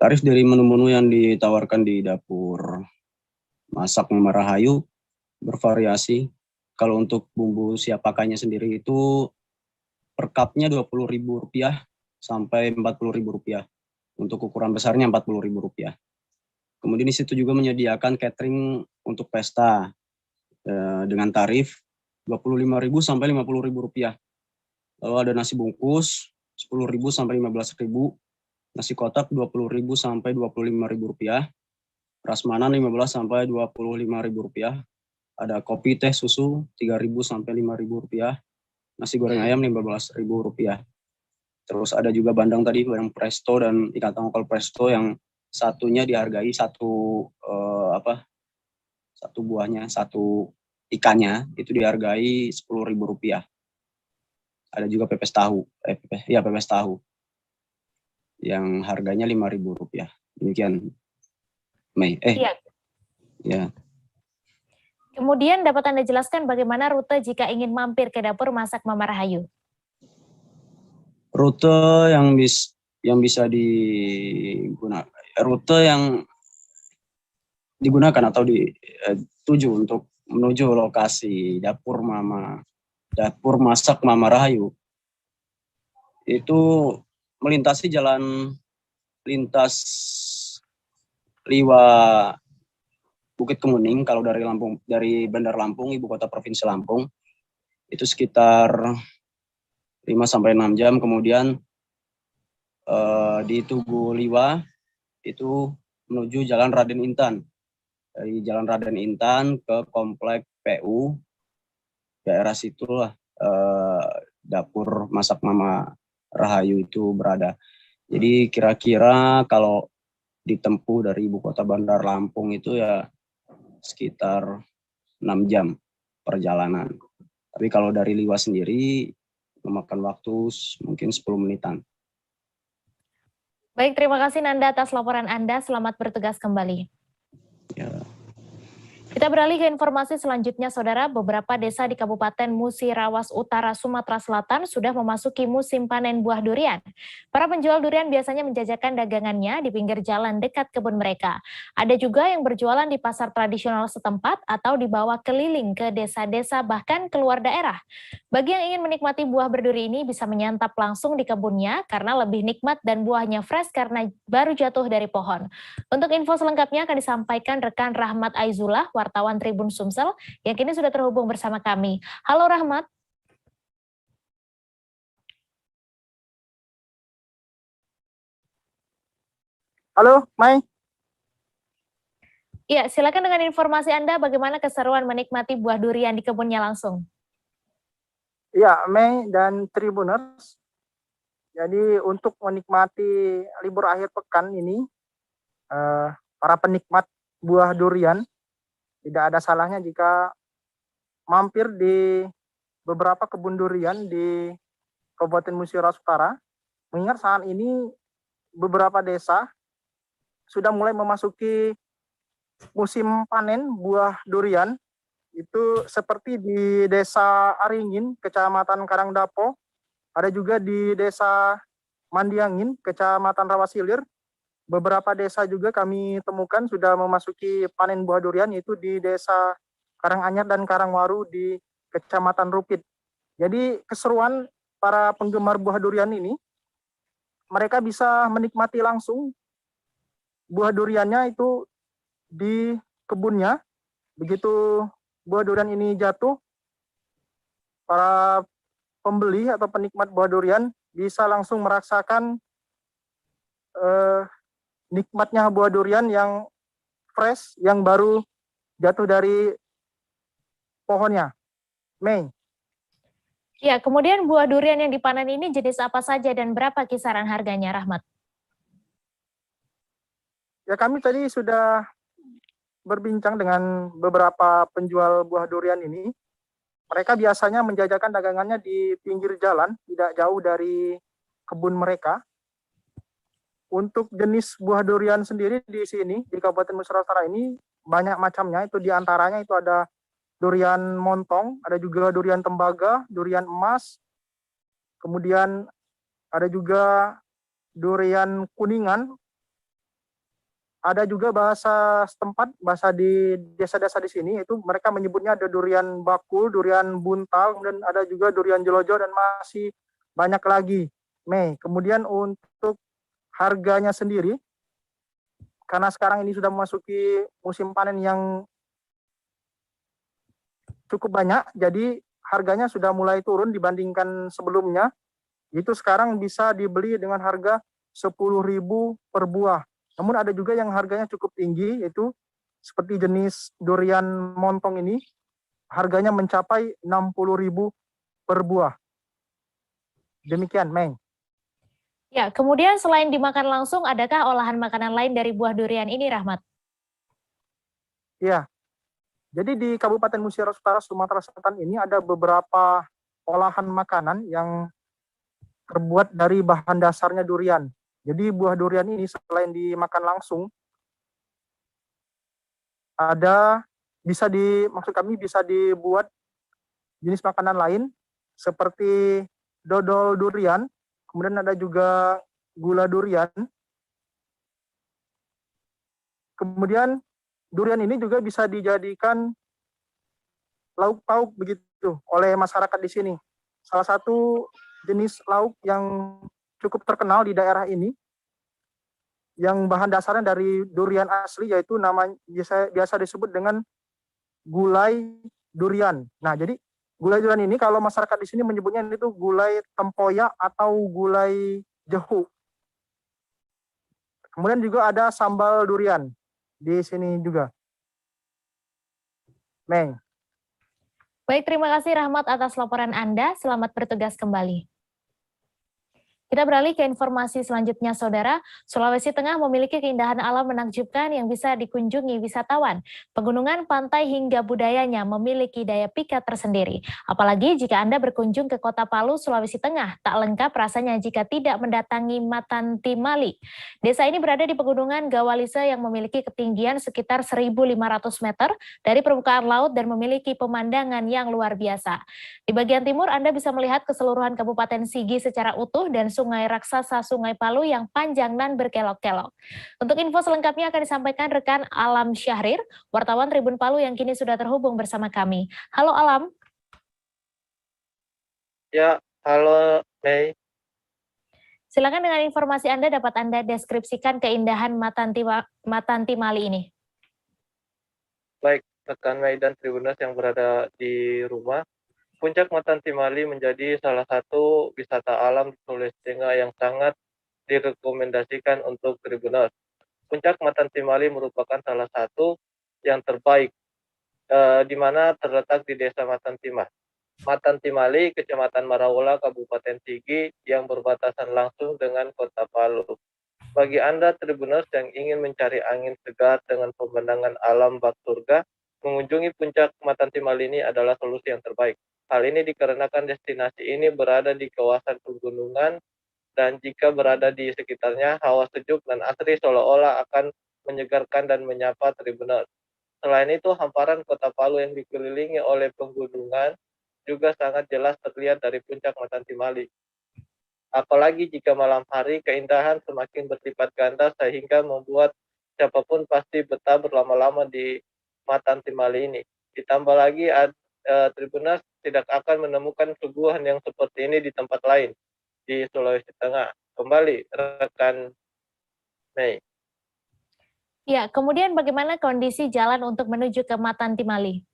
Tarif dari menu-menu yang ditawarkan di Dapur Masak Mama Rahayu bervariasi. Kalau untuk bumbu siap pakainya sendiri itu per cupnya Rp20.000 sampai Rp40.000. Untuk ukuran besarnya Rp40.000. Kemudian di situ juga menyediakan catering untuk pesta dengan tarif Rp25.000 sampai Rp50.000. Lalu ada nasi bungkus Rp10.000 sampai Rp15.000, nasi kotak Rp20.000 sampai Rp25.000, prasmanan Rp15 sampai Rp25.000, ada kopi teh susu Rp3.000 sampai Rp5.000, nasi goreng ayam Rp15.000. Terus ada juga bandeng tadi, bandeng presto dan ikan tongkol presto yang satunya dihargai satu buahnya, satu ikannya itu dihargai Rp10.000. Ada juga pepes tahu, pepes tahu yang harganya Rp5.000. Demikian, Mei. Ya. Kemudian dapat Anda jelaskan bagaimana rute jika ingin mampir ke Dapur Masak Mama Rahayu? Rute yang bisa digunakan, rute yang digunakan atau dituju untuk menuju lokasi Dapur Masak Mama Rahayu itu melintasi jalan lintas Liwa Bukit Kemuning. Kalau dari Bandar Lampung, ibu kota provinsi Lampung, itu sekitar 5-6 jam. Kemudian di Tugu Liwa itu menuju Jalan Raden Intan. Dari Jalan Raden Intan ke Komplek PU, daerah situlah Dapur Masak Mama Rahayu itu berada. Jadi kira-kira kalau ditempuh dari ibu kota Bandar Lampung itu ya sekitar 6 jam perjalanan. Tapi kalau dari Liwa sendiri memakan waktu mungkin 10 menitan. Baik, terima kasih Nanda atas laporan Anda. Selamat bertugas kembali. Ya. Kita Kita beralih ke informasi selanjutnya, Saudara. Beberapa desa di Kabupaten Musirawas Utara, Sumatera Selatan sudah memasuki musim panen buah durian. Para penjual durian biasanya menjajakan dagangannya di pinggir jalan dekat kebun mereka. Ada juga yang berjualan di pasar tradisional setempat atau dibawa keliling ke desa-desa bahkan keluar daerah. Bagi yang ingin menikmati buah berduri ini bisa menyantap langsung di kebunnya karena lebih nikmat dan buahnya fresh karena baru jatuh dari pohon. Untuk info selengkapnya akan disampaikan rekan Rahmat Aizullah, wartawan Tribun Sumsel, yang kini sudah terhubung bersama kami. Halo Rahmat. Halo, Mai. Iya, silakan dengan informasi Anda bagaimana keseruan menikmati buah durian di kebunnya langsung. Iya, Mei dan Tribuners. Jadi untuk menikmati libur akhir pekan ini, para penikmat buah durian tidak ada salahnya jika mampir di beberapa kebun durian di Kabupaten Musirawas Utara. Mengingat saat ini beberapa desa sudah mulai memasuki musim panen buah durian. Itu seperti di Desa Aringin, Kecamatan Karangdapo, ada juga di Desa Mandiangin, Kecamatan Rawasilir. Beberapa desa juga kami temukan sudah memasuki panen buah durian, yaitu di Desa Karanganyar dan Karangwaru di Kecamatan Rupit. Jadi keseruan para penggemar buah durian ini, mereka bisa menikmati langsung buah duriannya itu di kebunnya. Begitu buah durian ini jatuh, para pembeli atau penikmat buah durian bisa langsung merasakan nikmatnya buah durian yang fresh, yang baru jatuh dari pohonnya. Mei. Ya, kemudian buah durian yang dipanen ini jenis apa saja dan berapa kisaran harganya, Rahmat? Ya, kami tadi sudah berbincang dengan beberapa penjual buah durian ini. Mereka biasanya menjajakan dagangannya di pinggir jalan, tidak jauh dari kebun mereka. Untuk jenis buah durian sendiri di sini, di Kabupaten Musirawas Utara ini, banyak macamnya. Itu diantaranya itu ada durian montong, ada juga durian tembaga, durian emas, kemudian ada juga durian kuningan, ada juga bahasa setempat, bahasa di desa-desa di sini, itu mereka menyebutnya ada durian bakul, durian buntal, kemudian ada juga durian jelojo, dan masih banyak lagi. Mei. Kemudian untuk harganya sendiri, karena sekarang ini sudah memasuki musim panen yang cukup banyak, jadi harganya sudah mulai turun dibandingkan sebelumnya. Itu sekarang bisa dibeli dengan harga 10.000 per buah. Namun ada juga yang harganya cukup tinggi, yaitu seperti jenis durian montong ini, harganya mencapai 60.000 per buah. Demikian, Meng. Ya, kemudian selain dimakan langsung, adakah olahan makanan lain dari buah durian ini, Rahmat? Ya, jadi di Kabupaten Musirawas Utara, Sumatera Selatan ini ada beberapa olahan makanan yang terbuat dari bahan dasarnya durian. Jadi buah durian ini selain dimakan langsung, maksud kami bisa dibuat jenis makanan lain seperti dodol durian, kemudian ada juga gula durian. Kemudian durian ini juga bisa dijadikan lauk pauk begitu oleh masyarakat di sini. Salah satu jenis lauk yang cukup terkenal di daerah ini, yang bahan dasarnya dari durian asli, yaitu namanya biasa disebut dengan gulai durian. Nah, jadi gulai durian ini kalau masyarakat di sini menyebutnya itu gulai tempoyak atau gulai jehu. Kemudian juga ada sambal durian di sini juga. Meng. Baik, terima kasih Rahmat atas laporan Anda. Selamat bertugas kembali. Kita beralih ke informasi selanjutnya, Saudara. Sulawesi Tengah memiliki keindahan alam menakjubkan yang bisa dikunjungi wisatawan. Pegunungan, pantai, hingga budayanya memiliki daya pikat tersendiri. Apalagi jika Anda berkunjung ke Kota Palu, Sulawesi Tengah, tak lengkap rasanya jika tidak mendatangi Matantimali. Desa ini berada di Pegunungan Gawalise yang memiliki ketinggian sekitar 1.500 meter dari permukaan laut dan memiliki pemandangan yang luar biasa. Di bagian timur, Anda bisa melihat keseluruhan Kabupaten Sigi secara utuh dan sungai raksasa Sungai Palu yang panjang dan berkelok-kelok. Untuk info selengkapnya akan disampaikan rekan Alam Syahrir, wartawan Tribun Palu yang kini sudah terhubung bersama kami. Halo Alam. Ya, halo Mei. Silakan dengan informasi Anda dapat Anda deskripsikan keindahan Matantimali ini. Baik, rekan Mei dan Tribuners yang berada di rumah. Puncak Matantimali menjadi salah satu wisata alam di Sulawesi Tengah yang sangat direkomendasikan untuk Tribuners. Puncak Matantimali merupakan salah satu yang terbaik, di mana terletak di Desa Matantimali, Kecamatan Marawola, Kabupaten Sigi, yang berbatasan langsung dengan Kota Palu. Bagi Anda Tribuners yang ingin mencari angin segar dengan pemandangan alam bak surga, mengunjungi Puncak Matantimali ini adalah solusi yang terbaik. Hal ini dikarenakan destinasi ini berada di kawasan pegunungan dan jika berada di sekitarnya, hawa sejuk dan asri seolah-olah akan menyegarkan dan menyapa Tribuners. Selain itu, hamparan Kota Palu yang dikelilingi oleh pegunungan juga sangat jelas terlihat dari Puncak Matantimali. Apalagi jika malam hari, keindahan semakin berlipat ganda sehingga membuat siapapun pasti betah berlama-lama di Matantimali ini. Ditambah lagi, Tribuners tidak akan menemukan suguhan yang seperti ini di tempat lain di Sulawesi Tengah. Kembali rekan Mei. Ya, kemudian bagaimana kondisi jalan untuk menuju ke Matantimali?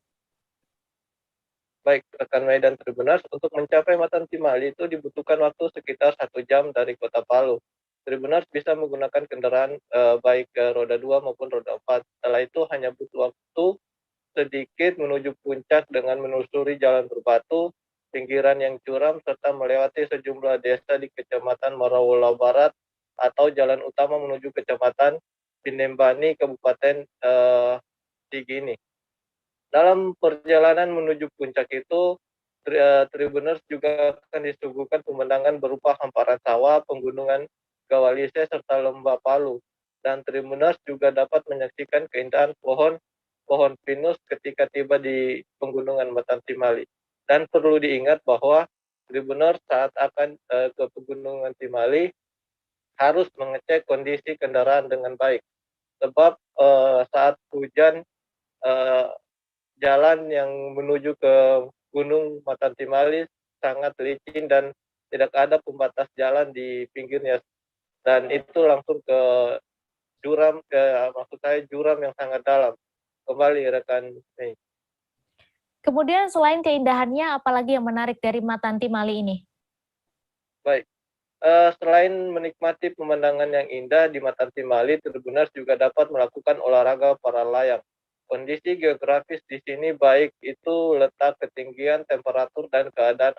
Baik, rekan Mei dan Tribuners, untuk mencapai Matantimali itu dibutuhkan waktu sekitar 1 jam dari Kota Palu. Tribuners bisa menggunakan kendaraan baik roda 2 maupun roda 4. Setelah itu hanya butuh waktu sedikit menuju puncak dengan menelusuri jalan berbatu, pinggiran yang curam, serta melewati sejumlah desa di Kecamatan Marawola Barat atau jalan utama menuju Kecamatan Pinembani, Kabupaten Sigi ini. Dalam perjalanan menuju puncak itu, Tribuners juga akan disuguhkan pemandangan berupa hamparan sawah, pegunungan Gawalise, serta lembah Palu. Dan Tribuners juga dapat menyaksikan keindahan pohon pinus ketika tiba di pegunungan Matantimali. Dan perlu diingat bahwa Tribuners saat akan ke pegunungan Timali harus mengecek kondisi kendaraan dengan baik. Sebab saat hujan, jalan yang menuju ke Gunung Matantimali sangat licin dan tidak ada pembatas jalan di pinggirnya. Dan itu langsung ke jurang yang sangat dalam. Kembali rekan Mei. Kemudian selain keindahannya, apalagi yang menarik dari Matantimali ini? Baik, selain menikmati pemandangan yang indah di Matantimali, Tribuners juga dapat melakukan olahraga para layang. Kondisi geografis di sini baik itu letak ketinggian, temperatur, dan keadaan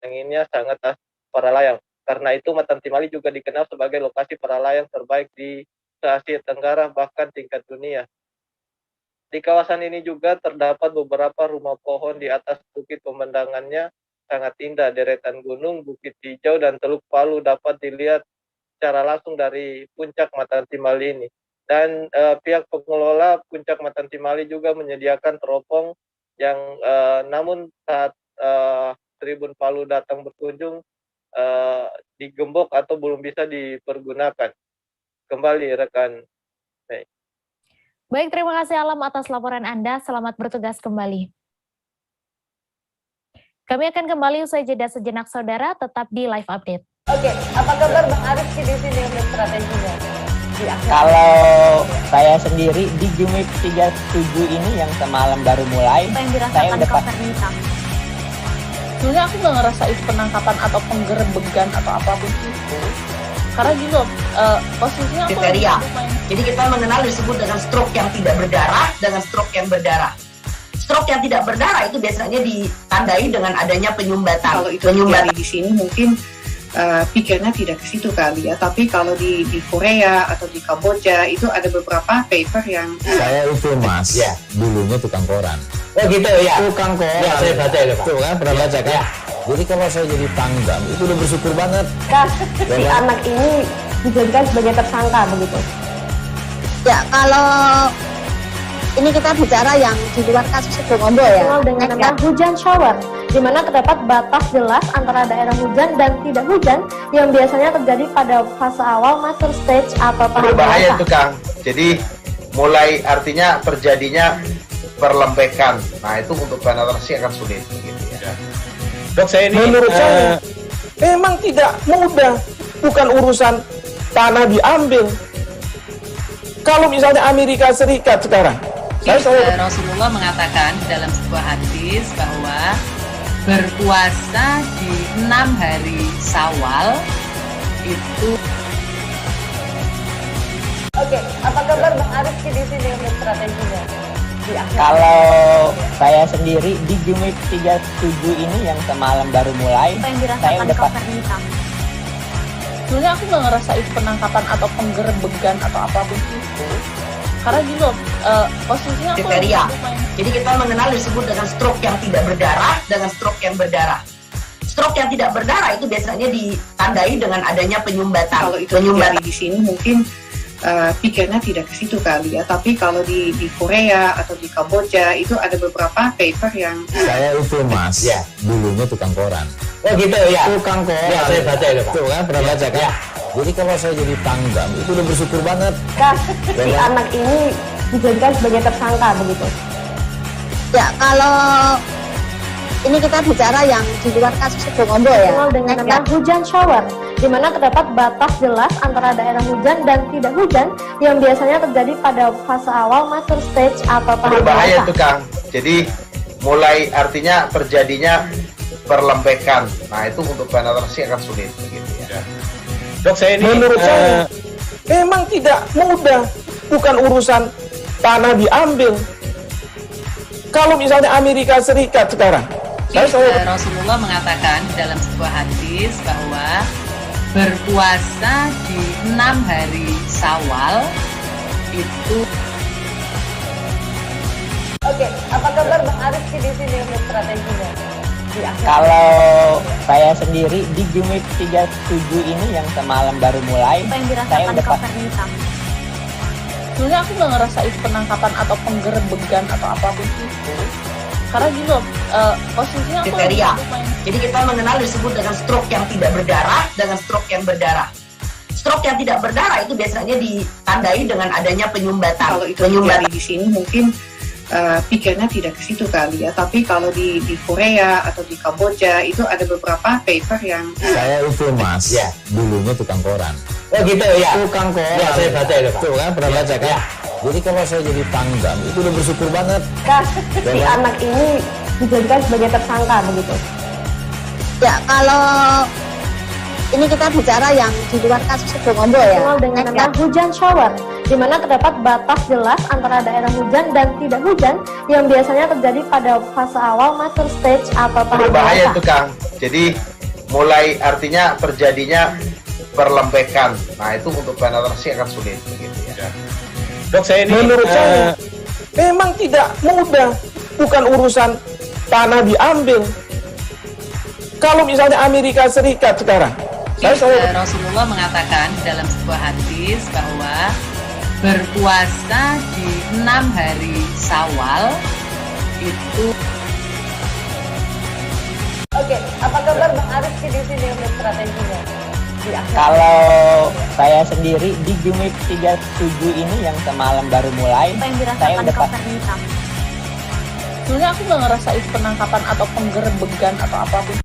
anginnya sangat para layang. Karena itu Matantimali juga dikenal sebagai lokasi para layang terbaik di Asia Tenggara, bahkan tingkat dunia. Di kawasan ini juga terdapat beberapa rumah pohon di atas bukit, pemandangannya sangat indah. Deretan gunung, bukit hijau, dan Teluk Palu dapat dilihat secara langsung dari Puncak Matantimali ini. Dan pihak pengelola Puncak Matantimali juga menyediakan teropong yang namun saat Tribun Palu datang berkunjung digembok atau belum bisa dipergunakan. Kembali rekan Mei. Baik, terima kasih Alam atas laporan Anda. Selamat bertugas kembali. Kami akan kembali usai jeda sejenak, Saudara. Tetap di Live Update. Oke, apa kabar Bang Arif di sini untuk strateginya? Kalau saya sendiri di Jumip 37 ini yang semalam baru mulai, saya udah pasti. Sebenarnya aku nggak ngerasa itu penangkapan atau penggerebegan atau apapun itu. Karena gitu, posisinya aku kriteria. Jadi kita mengenal disebut dengan stroke yang tidak berdarah dengan stroke yang berdarah. Stroke yang tidak berdarah itu biasanya ditandai dengan adanya penyumbatan. Kalau itu terjadi di sini mungkin pikirnya tidak ke situ kali ya, tapi kalau di Korea atau di Kamboja itu ada beberapa paper yang saya itu mas, ya dulunya tukang koran. Oh gitu ya. Tukang koran. Ya saya baca itu Pak. Tuh kan pernah baca kan? Ya. Jadi kalau saya jadi pangdam itu udah bersyukur banget. Si anak ini dijadikan sebagai tersangka begitu. Ya kalau ini kita bicara yang di luar kasus Situbondo ya. Dengan nama hujan shower, di mana terdapat batas jelas antara daerah hujan dan tidak hujan yang biasanya terjadi pada fase awal mature stage atau tahap berbahaya itu Kang. Jadi mulai artinya terjadinya perlempekan. Nah itu untuk penetrasi akan sulit. Gitu ya. Dok saya ini menurut saya memang tidak mudah, bukan urusan tanah diambil. Kalau misalnya Amerika Serikat sekarang, Rasulullah mengatakan dalam sebuah hadis bahwa berpuasa di 6 hari Syawal itu. Oke, apa kabar Bang Arif di sini untuk strateginya? Kalau saya sendiri di Jumip 37 ini yang semalam baru mulai, saya udah sebenarnya aku nggak ngerasa itu penangkapan atau penggerebegan atau apapun itu, karena gitu posisinya aku kriteria. Jadi kita mengenal disebut dengan stroke yang tidak berdarah dengan stroke yang berdarah. Stroke yang tidak berdarah itu biasanya ditandai dengan adanya penyumbatan. Kalau itu terjadi di sini mungkin pikirnya tidak ke situ kali ya, tapi kalau di Korea atau di Kamboja itu ada beberapa paper yang saya itu mas, ya dulunya tukang koran. Oh gitu ya. Tukang koran. Ya saya baca itu Pak. Tuh kan pernah baca kan? Ya. Jadi kalau saya jadi pangdam itu udah bersyukur banget. Si anak ini dijadikan sebagai tersangka begitu. Ya kalau ini kita bicara yang di luar kasus Situbondo ya. Dengan nama hujan shower, di mana terdapat batas jelas antara daerah hujan dan tidak hujan yang biasanya terjadi pada fase awal mature stage atau tahap berbahaya itu Kang. Jadi mulai artinya terjadinya perlempekan. Nah itu untuk penetrasi akan sulit. Gitu ya. Dok saya ini menurut saya memang tidak mudah, bukan urusan tanah diambil. Kalau misalnya Amerika Serikat sekarang, Rasulullah mengatakan dalam sebuah hadis bahwa berpuasa di 6 hari Syawal itu. Oke, apa kabar Bang Arif di sini untuk strateginya? Kalau saya sendiri di Jumip 37 ini yang semalam baru mulai, saya udah sebenarnya aku nggak ngerasa itu penangkapan atau penggerebegan atau apapun itu, karena gitu posisinya kriteria. Jadi kita mengenal disebut dengan stroke yang tidak berdarah dengan stroke yang berdarah. Stroke yang tidak berdarah itu biasanya ditandai dengan adanya penyumbatan. Kalau itu terjadi di sini mungkin pikirnya tidak ke situ kali ya, tapi kalau di Korea atau di Kamboja itu ada beberapa paper yang saya itu mas, ya dulunya tukang koran. Oh gitu ya. Tukang koran. Ya saya baca itu Pak. Tuh kan pernah baca kan? Ya. Jadi kalau saya jadi pangdam itu udah bersyukur banget. Si anak ini dijadikan sebagai tersangka begitu. Ya kalau ini kita bicara yang di luar kasus Situbondo ya. Dengan nama hujan shower, di mana terdapat batas jelas antara daerah hujan dan tidak hujan yang biasanya terjadi pada fase awal mature stage atau tahap berbahaya itu Kang. Jadi mulai artinya terjadinya perlempekan. Nah itu untuk penetrasi akan sulit. Gitu ya. Dok saya ini menurut saya memang tidak mudah, bukan urusan tanah diambil. Kalau misalnya Amerika Serikat sekarang, Rasulullah mengatakan dalam sebuah hadis bahwa berpuasa di 6 hari Syawal itu. Oke, apa kabar Bang Arif di sini untuk strateginya? Kalau saya sendiri di Jumip 37 ini yang semalam baru mulai, saya udah sebenarnya aku nggak ngerasa itu penangkapan atau penggerebegan atau apapun.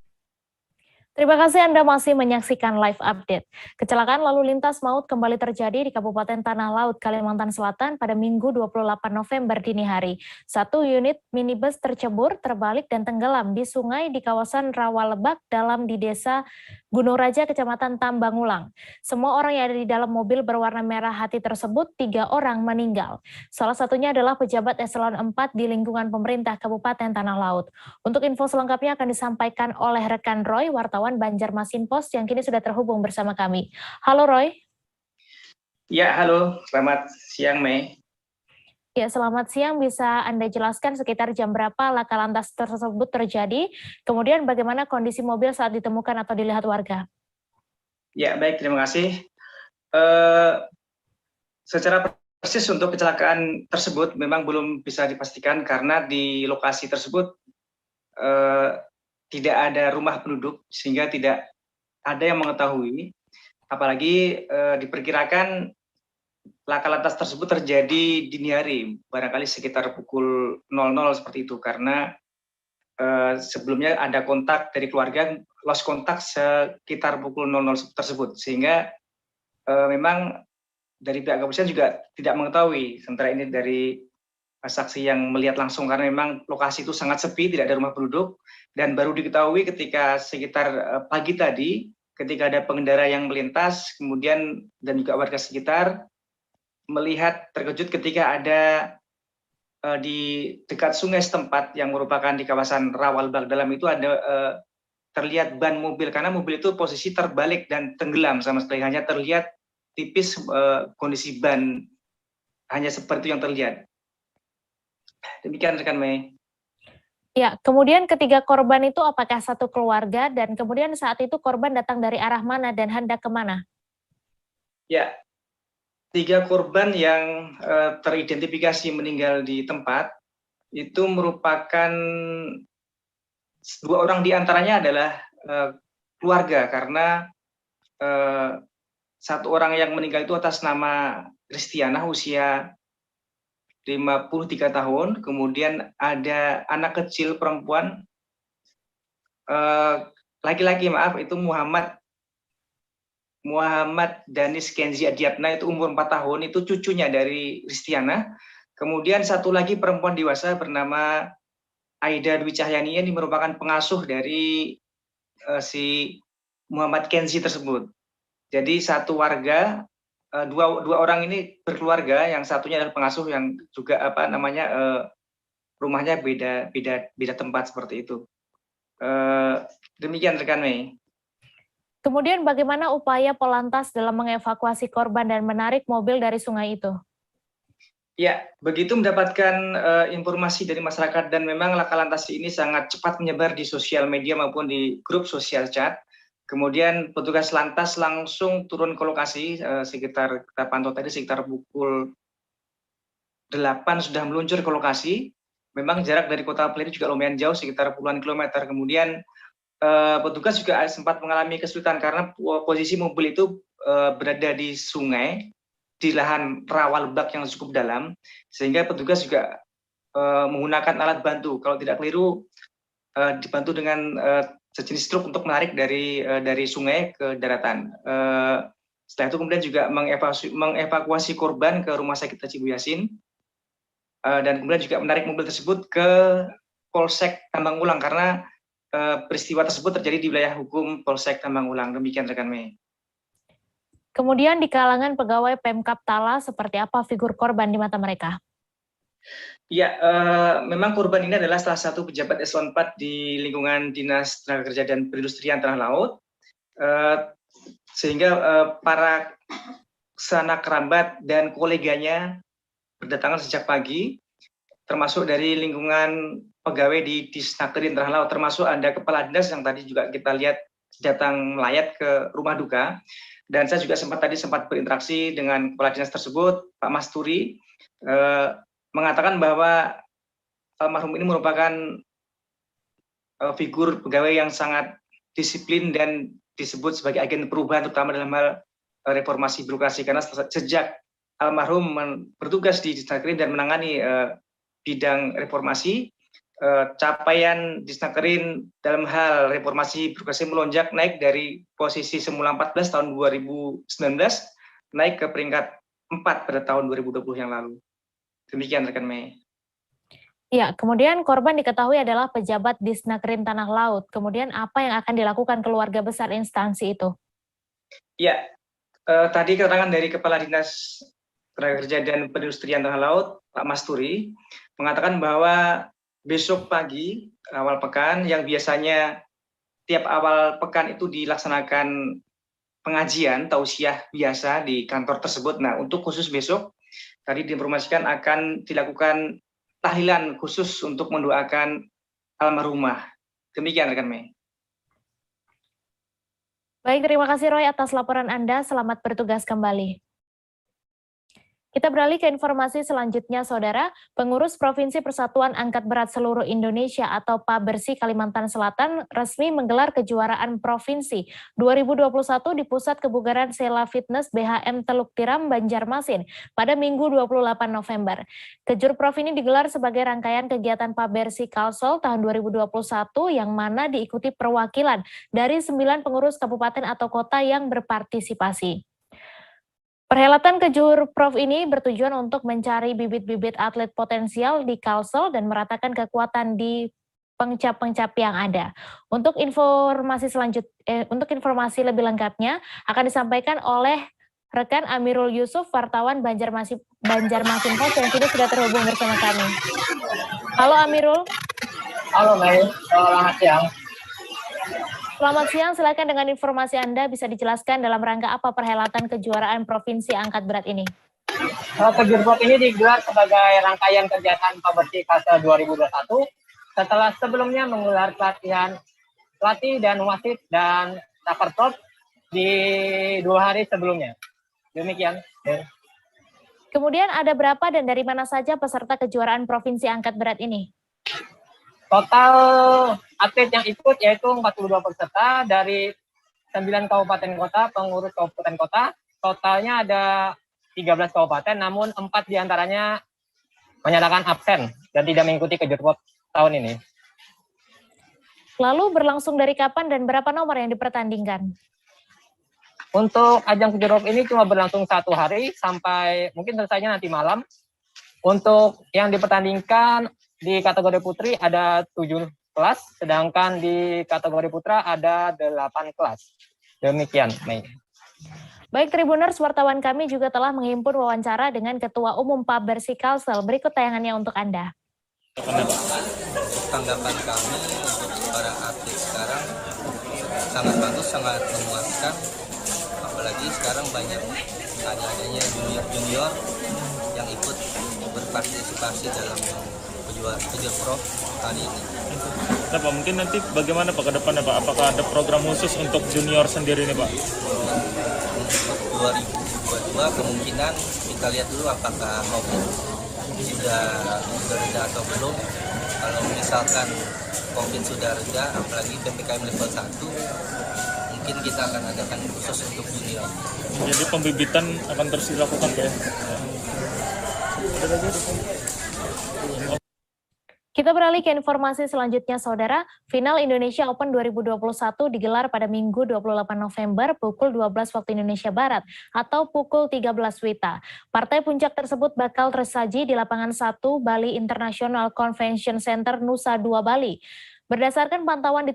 Terima kasih Anda masih menyaksikan live update. Kecelakaan lalu lintas maut kembali terjadi di Kabupaten Tanah Laut, Kalimantan Selatan pada Minggu 28 November dini hari. Satu unit minibus tercebur, terbalik dan tenggelam di sungai di kawasan Rawalebak dalam di desa Gunung Raja, Kecamatan Tambangulang. Semua orang yang ada di dalam mobil berwarna merah hati tersebut, 3 orang meninggal. Salah satunya adalah pejabat eselon 4 di lingkungan pemerintah Kabupaten Tanah Laut. Untuk info selengkapnya akan disampaikan oleh rekan Roy, wartawan Banjarmasin Post yang kini sudah terhubung bersama kami. Halo Roy. Ya, halo. Selamat siang, Mei. Ya, selamat siang. Bisa Anda jelaskan sekitar jam berapa laka lantas tersebut terjadi? Kemudian bagaimana kondisi mobil saat ditemukan atau dilihat warga? Ya, baik. Terima kasih. Secara persis untuk kecelakaan tersebut memang belum bisa dipastikan karena di lokasi tersebut tidak ada rumah penduduk sehingga tidak ada yang mengetahui. Apalagi diperkirakan laka lantas tersebut terjadi dini hari, barangkali sekitar pukul 00 seperti itu, karena sebelumnya ada kontak dari keluarga, lost kontak sekitar pukul 00 tersebut, sehingga memang dari pihak kepolisian juga tidak mengetahui. Sementara ini dari saksi yang melihat langsung, karena memang lokasi itu sangat sepi, tidak ada rumah penduduk, dan baru diketahui ketika sekitar pagi tadi, ketika ada pengendara yang melintas, kemudian dan juga warga sekitar melihat terkejut ketika ada di dekat sungai setempat yang merupakan di kawasan Rawalebak dalam itu ada terlihat ban mobil, karena mobil itu posisi terbalik dan tenggelam sama sekali, hanya terlihat tipis kondisi ban, hanya seperti itu yang terlihat. Demikian rekan Mei. Ya, kemudian ketiga korban itu apakah satu keluarga dan kemudian saat itu korban datang dari arah mana dan hendak kemana? Ya, 3 korban yang teridentifikasi meninggal di tempat itu merupakan 2 orang diantaranya adalah keluarga, karena 1 orang yang meninggal itu atas nama Kristiana usia 53 tahun, kemudian ada anak kecil perempuan laki-laki itu Muhammad Danis Kenzi Adiatna, itu umur 4 tahun, itu cucunya dari Kristiana. Kemudian 1 lagi perempuan dewasa bernama Aida Dwi Cahyani, ini merupakan pengasuh dari si Muhammad Kenzi tersebut. Jadi satu warga, dua orang ini berkeluarga, yang satunya adalah pengasuh yang juga rumahnya beda tempat seperti itu. Demikian rekan Mei. Kemudian bagaimana upaya Polantas dalam mengevakuasi korban dan menarik mobil dari sungai itu? Ya, begitu mendapatkan informasi dari masyarakat dan memang laka lantas ini sangat cepat menyebar di sosial media maupun di grup sosial chat. Kemudian petugas lantas langsung turun ke lokasi sekitar, kita pantau tadi sekitar pukul 8 sudah meluncur ke lokasi. Memang jarak dari kota Peliri juga lumayan jauh, sekitar puluhan kilometer. Kemudian petugas juga sempat mengalami kesulitan karena posisi mobil itu berada di sungai, di lahan Rawalebak yang cukup dalam, sehingga petugas juga menggunakan alat bantu. Kalau tidak keliru, dibantu dengan sejenis truk untuk menarik dari sungai ke daratan. Setelah itu kemudian juga mengevakuasi korban ke Rumah Sakit Haji Yasin, dan kemudian juga menarik mobil tersebut ke Polsek Tambangulang karena peristiwa tersebut terjadi di wilayah hukum Polsek Tambangulang. Demikian rekan Mei. Kemudian di kalangan pegawai Pemkab Tala, seperti apa figur korban di mata mereka? Ya, memang korban ini adalah salah satu pejabat eselon 4 di lingkungan Dinas Tenaga Kerja dan Perindustrian Tanah Laut, sehingga para sanak kerabat dan koleganya berdatangan sejak pagi, termasuk dari lingkungan pegawai di Disnakerin Tanah Laut, termasuk ada kepala dinas yang tadi juga kita lihat datang melayat ke rumah duka. Dan saya juga sempat berinteraksi dengan kepala dinas tersebut, Pak Masturi, mengatakan bahwa almarhum ini merupakan figur pegawai yang sangat disiplin dan disebut sebagai agen perubahan, terutama dalam hal reformasi birokrasi, karena sejak almarhum bertugas di Disnakerin dan menangani bidang reformasi, capaian Disnakerin dalam hal reformasi birokrasi melonjak naik dari posisi semula 14 tahun 2019 naik ke peringkat 4 pada tahun 2020 yang lalu. Demikian rekan Mei. Ya, kemudian korban diketahui adalah pejabat Disnakerin Tanah Laut. Kemudian apa yang akan dilakukan keluarga besar instansi itu? Ya, tadi keterangan dari Kepala Dinas Tenaga Kerja dan Perindustrian Tanah Laut, Pak Masturi, mengatakan bahwa besok pagi, awal pekan, yang biasanya tiap awal pekan itu dilaksanakan pengajian, tausiah biasa di kantor tersebut. Nah, untuk khusus besok, tadi diinformasikan akan dilakukan tahlilan khusus untuk mendoakan almarhumah. Demikian rekan Mei. Baik, terima kasih Roy atas laporan Anda. Selamat bertugas kembali. Kita beralih ke informasi selanjutnya, Saudara. Pengurus Provinsi Persatuan Angkat Berat Seluruh Indonesia atau PABERSI Kalimantan Selatan resmi menggelar kejuaraan Provinsi 2021 di Pusat Kebugaran Sela Fitness BHM Teluk Tiram, Banjarmasin pada Minggu 28 November. Kejurprov ini digelar sebagai rangkaian kegiatan PABERSI Kalsel tahun 2021 yang mana diikuti perwakilan dari 9 pengurus kabupaten atau kota yang berpartisipasi. Perhelatan Kejurprov ini bertujuan untuk mencari bibit-bibit atlet potensial di Kalsel dan meratakan kekuatan di pengcap-pengcap yang ada. Untuk informasi lebih lengkapnya akan disampaikan oleh rekan Amirul Yusuf, wartawan Banjarmasin Post yang kini sudah terhubung bersama kami. Halo Amirul. Halo Mei, selamat siang. Selamat siang, silakan dengan informasi Anda bisa dijelaskan dalam rangka apa perhelatan kejuaraan Provinsi Angkat Berat ini? Kejurprov ini digelar sebagai rangkaian kegiatan PABERSI Kalsel 2021 setelah sebelumnya menggelar pelatihan pelatih dan wasit dan Taperprov di 2 hari sebelumnya. Demikian. Kemudian ada berapa dan dari mana saja peserta kejuaraan Provinsi Angkat Berat ini? Total atlet yang ikut yaitu 42 peserta dari 9 kabupaten kota, pengurus kabupaten kota. Totalnya ada 13 kabupaten, namun 4 diantaranya menyatakan absen dan tidak mengikuti Kejurprov tahun ini. Lalu berlangsung dari kapan dan berapa nomor yang dipertandingkan? Untuk ajang Kejurprov ini cuma berlangsung 1 hari sampai mungkin selesainya nanti malam. Untuk yang dipertandingkan di kategori putri ada 7 kelas, sedangkan di kategori putra ada 8 kelas. Demikian, Mei. Baik Tribuners, wartawan kami juga telah menghimpun wawancara dengan Ketua Umum PABERSI Kalsel. Berikut tayangannya untuk Anda. Tanggapan kami untuk para atlet sekarang sangat bagus, sangat memuaskan. Apalagi sekarang banyak adanya junior-junior yang ikut berpartisipasi dalam Kejurprov kali ini. Nah, Pak, mungkin nanti bagaimana Pak ke depannya Pak? Apakah ada program khusus untuk junior sendiri nih Pak? Untuk 2022 kemungkinan kita lihat dulu apakah COVID sudah reda atau belum. Kalau misalkan COVID sudah reda, apalagi PPKM level 1, mungkin kita akan adakan khusus untuk junior. Jadi pembibitan akan terus dilakukan Pak ya? Kita beralih ke informasi selanjutnya, Saudara. Final Indonesia Open 2021 digelar pada Minggu 28 November pukul 12 waktu Indonesia Barat atau pukul 13 WITA. Partai puncak tersebut bakal tersaji di lapangan 1 Bali International Convention Center Nusa Dua Bali. Berdasarkan pantauan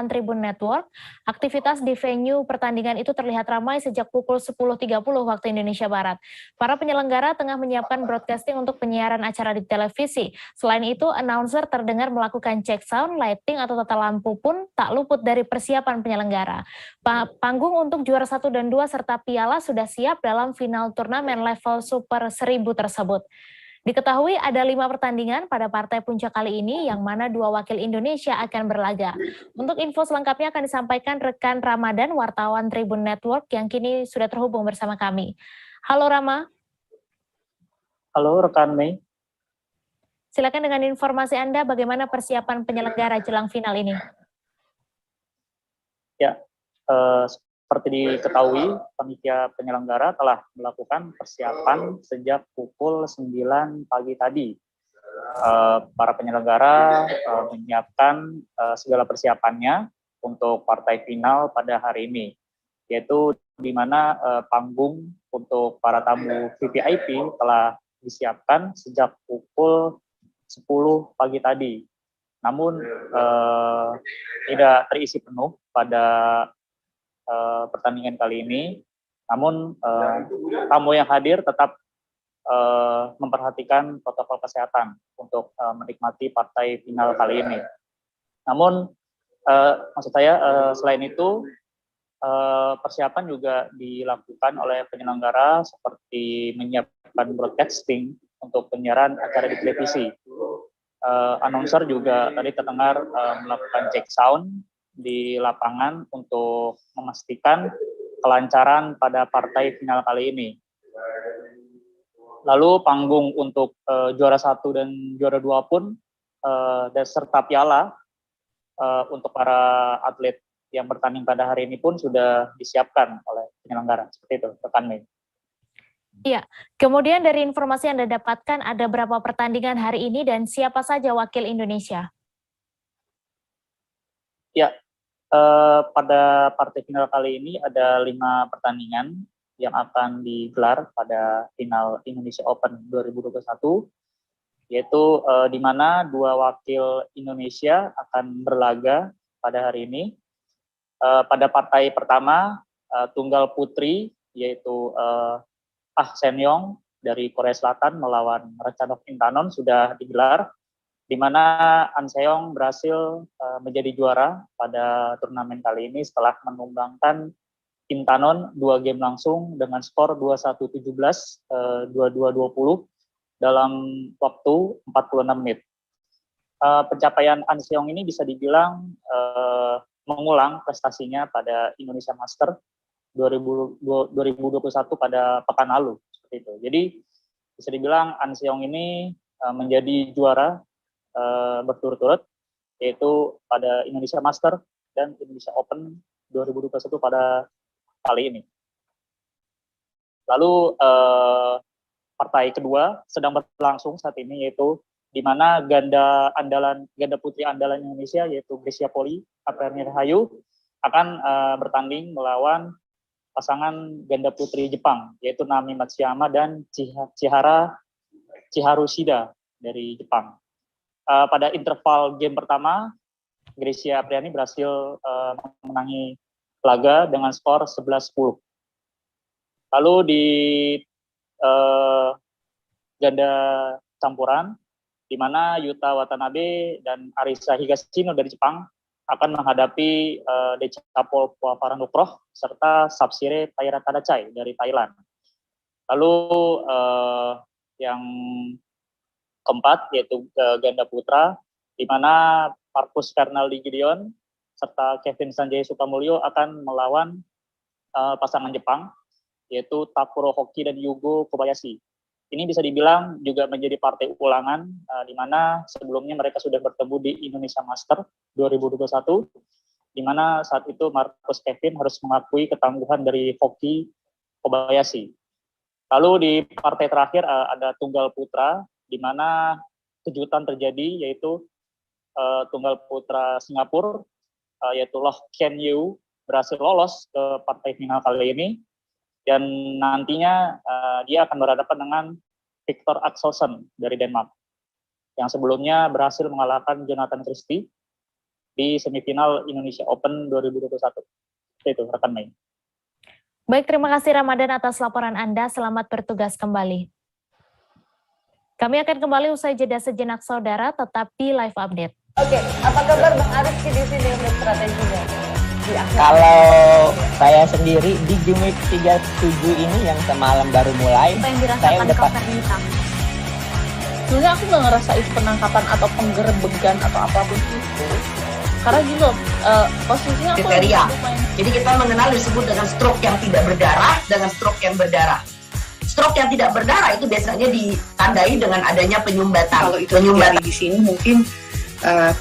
Tribun Network, aktivitas di venue pertandingan itu terlihat ramai sejak pukul 10.30 waktu Indonesia Barat. Para penyelenggara tengah menyiapkan broadcasting untuk penyiaran acara di televisi. Selain itu, announcer terdengar melakukan cek sound, lighting, atau tata lampu pun tak luput dari persiapan penyelenggara. Panggung untuk juara 1 dan 2 serta piala sudah siap dalam final turnamen level Super 1000 tersebut. Diketahui ada 5 pertandingan pada partai puncak kali ini, yang mana 2 wakil Indonesia akan berlaga. Untuk info selengkapnya akan disampaikan rekan Ramadan, wartawan Tribun Network, yang kini sudah terhubung bersama kami. Halo Rama. Halo rekan Mei. Silakan dengan informasi Anda, bagaimana persiapan penyelenggara jelang final ini? Ya, seperti diketahui, panitia penyelenggara telah melakukan persiapan sejak pukul 9 pagi tadi. para penyelenggara menyiapkan segala persiapannya untuk partai final pada hari ini, yaitu di mana panggung untuk para tamu VVIP telah disiapkan sejak pukul 10 pagi tadi. Namun tidak terisi penuh pada pertandingan kali ini. Namun tamu yang hadir tetap memperhatikan protokol kesehatan untuk menikmati partai final kali ini. Namun maksud saya selain itu persiapan juga dilakukan oleh penyelenggara seperti menyiapkan broadcasting untuk penyiaran acara di televisi. Announcer juga tadi terdengar melakukan cek sound di lapangan untuk memastikan kelancaran pada partai final kali ini. Lalu panggung untuk juara 1 dan juara 2 pun dan serta piala untuk para atlet yang bertanding pada hari ini pun sudah disiapkan oleh penyelenggara. Seperti itu, rekan Mei. Iya, kemudian dari informasi yang Anda dapatkan, ada berapa pertandingan hari ini dan siapa saja wakil Indonesia? Ya, pada partai final kali ini ada 5 pertandingan yang akan digelar pada final Indonesia Open 2021, yaitu di mana 2 wakil Indonesia akan berlaga pada hari ini. Pada partai pertama, tunggal putri, yaitu Ah Sen-yong dari Korea Selatan melawan Ratchanok Intanon sudah digelar, di mana An Se-yong berhasil menjadi juara pada turnamen kali ini setelah menumbangkan Intanon 2 game langsung dengan skor 21-17, 22-20 dalam waktu 46 menit. Pencapaian An Se-yong ini bisa dibilang mengulang prestasinya pada Indonesia Master 2021 pada pekan lalu, seperti itu. Jadi bisa dibilang An Se-yong ini menjadi juara berturut-turut, yaitu pada Indonesia Master dan Indonesia Open 2021 pada kali ini. Lalu partai kedua sedang berlangsung saat ini, yaitu di mana ganda putri andalan Indonesia, yaitu Grecia Poli, Apriani Rahayu, akan bertanding melawan pasangan ganda putri Jepang, yaitu Nami Matsuyama dan Chiharu Shida dari Jepang. Pada interval game pertama, Grecia Apriani berhasil memenangi laga dengan skor 11-10. Lalu di ganda campuran, di mana Yuta Watanabe dan Arisa Higashino dari Jepang akan menghadapi Decapol Puaparangokroh serta Sapsire Taira Tadachai dari Thailand. Lalu yang keempat yaitu ganda putra, di mana Marcus Fernaldi Gideon serta Kevin Sanjaya Sukamulyo akan melawan pasangan Jepang, yaitu Takuro Hoki dan Yugo Kobayashi. Ini bisa dibilang juga menjadi partai ulangan, di mana sebelumnya mereka sudah bertemu di Indonesia Master 2021, di mana saat itu Marcus Kevin harus mengakui ketangguhan dari Hoki Kobayashi. Lalu di partai terakhir ada tunggal putra, di mana kejutan terjadi, yaitu tunggal putra Singapura, yaitu Loh Ken Yew berhasil lolos ke partai final kali ini, dan nantinya dia akan berhadapan dengan Victor Axelsen dari Denmark, yang sebelumnya berhasil mengalahkan Jonathan Christie di semifinal Indonesia Open 2021. Itu rekan Mei. Baik, terima kasih Ramadan atas laporan Anda. Selamat bertugas kembali. Kami akan kembali usai jeda sejenak saudara, tetap di Live Update. Oke, apa kabar Bang Aris di sini untuk strateginya? Kalau saya sendiri di Game Week 37 ini yang semalam baru mulai, saya udah sebenarnya aku nggak ngerasa itu penangkapan atau penggerebegan atau apapun itu, karena gitu posisinya aku jadi kita mengenal disebut dengan stroke yang tidak berdarah dengan stroke yang berdarah. Stroke yang tidak berdarah itu biasanya ditandai dengan adanya penyumbatan. Kalau itu terjadi di sini mungkin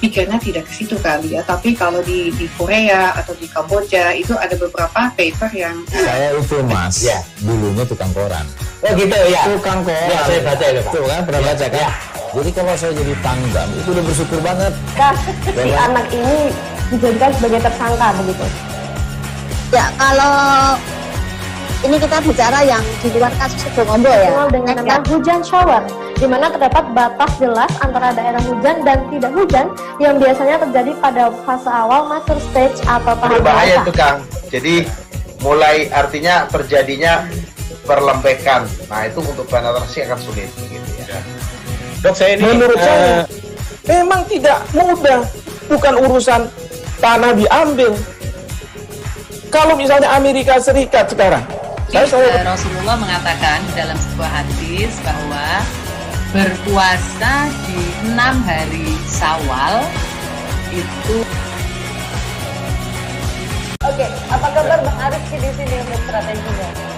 pikirnya tidak ke situ kali ya, tapi kalau di Korea atau di Kamboja itu ada beberapa paper yang saya itu mas, dulunya tukang koran. Oh gitu ya, tukang koran. Ya, saya baca itu Pak. Tuh kan pernah baca kan? Ya. Jadi kalau saya jadi tanggam itu udah bersyukur banget. Si anak ini dijadikan sebagai tersangka begitu. Ya, kalau ini kita bicara yang di luar kasus Sibolombo ya. Dengan nama hujan shower, di mana terdapat batas jelas antara daerah hujan dan tidak hujan yang biasanya terjadi pada fase awal mature stage atau tahap bahaya dewasa. itu Kang. Jadi mulai artinya terjadinya perlempekan. Nah itu untuk penetrasi akan sulit gitu ya. Dok, saya ini menurut saya memang tidak mudah, bukan urusan tanah diambil. Kalau misalnya Amerika Serikat sekarang, Rasulullah mengatakan dalam sebuah hadis bahwa berpuasa di 6 hari Syawal itu. Oke, apa kabar Bang Arif di sini untuk strateginya?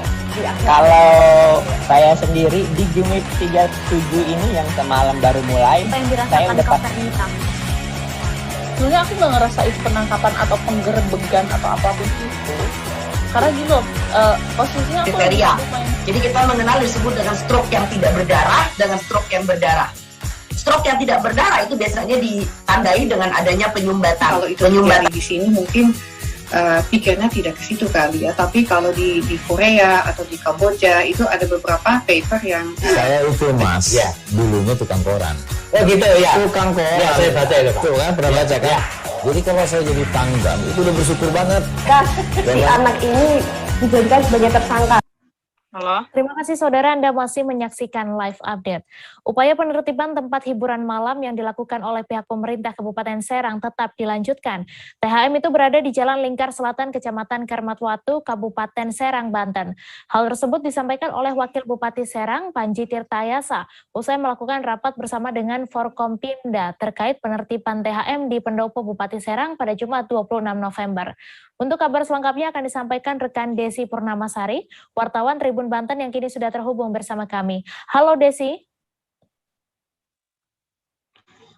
Kalau saya sendiri di Jumip 37 ini yang semalam baru mulai, saya udah Sebenarnya aku nggak ngerasa itu penangkapan atau penggerebegan atau apapun itu. Karena gini loh, posisinya aku kriteria. Jadi kita mengenal disebut dengan stroke yang tidak berdarah dengan stroke yang berdarah. Stroke yang tidak berdarah itu biasanya ditandai dengan adanya penyumbatan. Kalau itu terjadi di sini mungkin pikirnya tidak ke situ kali ya, tapi kalau di Korea atau di Kamboja itu ada beberapa paper yang Saya itu Mas, dulunya tukang koran. Oh gitu ya. Tukang koran. Ya, saya baca itu Pak. Tuh kan pernah baca kan? Jadi kalau saya jadi tanggam itu udah bersyukur banget. Si anak ini dijadikan sebagai tersangka. Halo. Terima kasih saudara, Anda masih menyaksikan live update. Upaya penertiban tempat hiburan malam yang dilakukan oleh pihak pemerintah Kabupaten Serang tetap dilanjutkan. THM itu berada di Jalan Lingkar Selatan, Kecamatan Karmatwatu, Kabupaten Serang, Banten. Hal tersebut disampaikan oleh Wakil Bupati Serang, Panji Tirtayasa, usai melakukan rapat bersama dengan Forkompimda terkait penertiban THM di Pendopo Bupati Serang pada Jumat 26 November. Untuk kabar selengkapnya akan disampaikan rekan Desi Purnamasari, wartawan Tribun Banten yang kini sudah terhubung bersama kami. Halo Desi.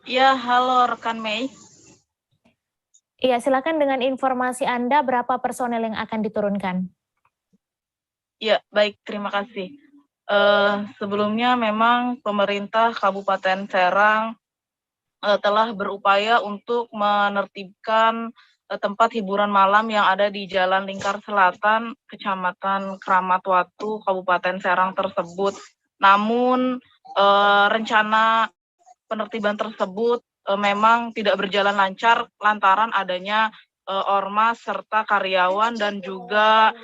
Ya, halo rekan Mei. Iya, silakan dengan informasi Anda berapa personel yang akan diturunkan. Ya, baik, terima kasih. Sebelumnya memang pemerintah Kabupaten Serang telah berupaya untuk menertibkan tempat hiburan malam yang ada di Jalan Lingkar Selatan, Kecamatan Kramatwatu, Kabupaten Serang tersebut. Namun rencana penertiban tersebut memang tidak berjalan lancar lantaran adanya ormas serta karyawan dan juga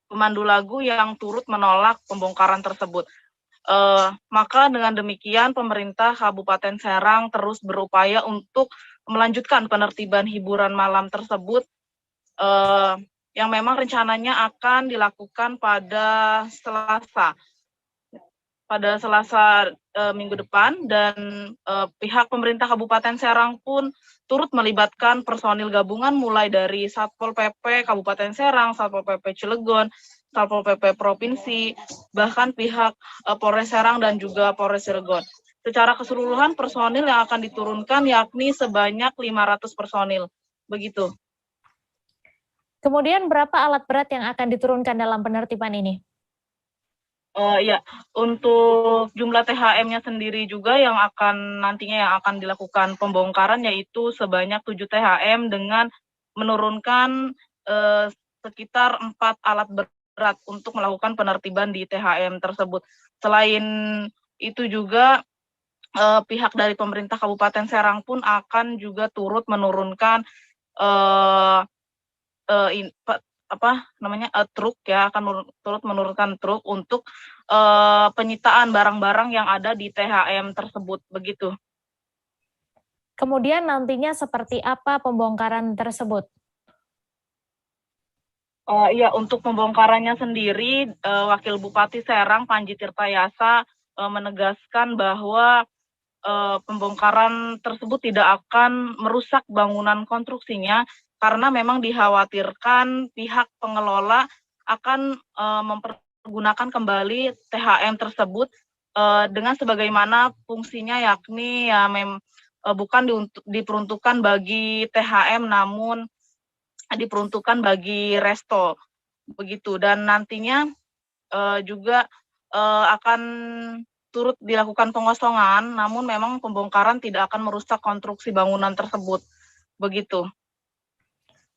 pemandu lagu yang turut menolak pembongkaran tersebut. Maka dengan demikian pemerintah Kabupaten Serang terus berupaya untuk melanjutkan penertiban hiburan malam tersebut yang memang rencananya akan dilakukan pada Selasa minggu depan, dan pihak pemerintah Kabupaten Serang pun turut melibatkan personil gabungan mulai dari Satpol PP Kabupaten Serang, Satpol PP Cilegon, Satpol PP Provinsi, bahkan pihak Polres Serang dan juga Polres Cilegon. Secara keseluruhan personil yang akan diturunkan yakni sebanyak 500 personil. Begitu. Kemudian berapa alat berat yang akan diturunkan dalam penertiban ini? Ya, untuk jumlah THM-nya sendiri juga yang nantinya akan dilakukan pembongkaran yaitu sebanyak 7 THM dengan menurunkan sekitar 4 alat berat untuk melakukan penertiban di THM tersebut. Selain itu juga pihak dari pemerintah Kabupaten Serang pun akan juga turut menurunkan truk ya, akan turut menurunkan truk untuk penyitaan barang-barang yang ada di THM tersebut, begitu. Kemudian nantinya seperti apa pembongkaran tersebut? Ya, untuk pembongkarannya sendiri, Wakil Bupati Serang Panji Tirtayasa menegaskan bahwa pembongkaran tersebut tidak akan merusak bangunan konstruksinya karena memang dikhawatirkan pihak pengelola akan mempergunakan kembali THM tersebut dengan sebagaimana fungsinya, yakni ya bukan diperuntukkan bagi THM namun diperuntukkan bagi resto, begitu. Dan nantinya juga akan turut dilakukan pengosongan, namun memang pembongkaran tidak akan merusak konstruksi bangunan tersebut. Begitu.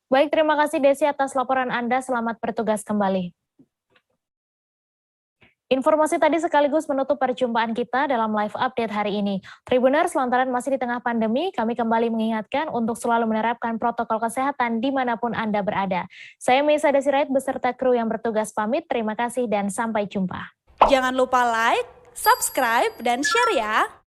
Baik, terima kasih Desi atas laporan Anda. Selamat bertugas kembali. Informasi tadi sekaligus menutup perjumpaan kita dalam live update hari ini. Tribuners, lantaran masih di tengah pandemi, kami kembali mengingatkan untuk selalu menerapkan protokol kesehatan dimanapun Anda berada. Saya Meisa Desirait beserta kru yang bertugas pamit. Terima kasih dan sampai jumpa. Jangan lupa like, subscribe, dan share ya.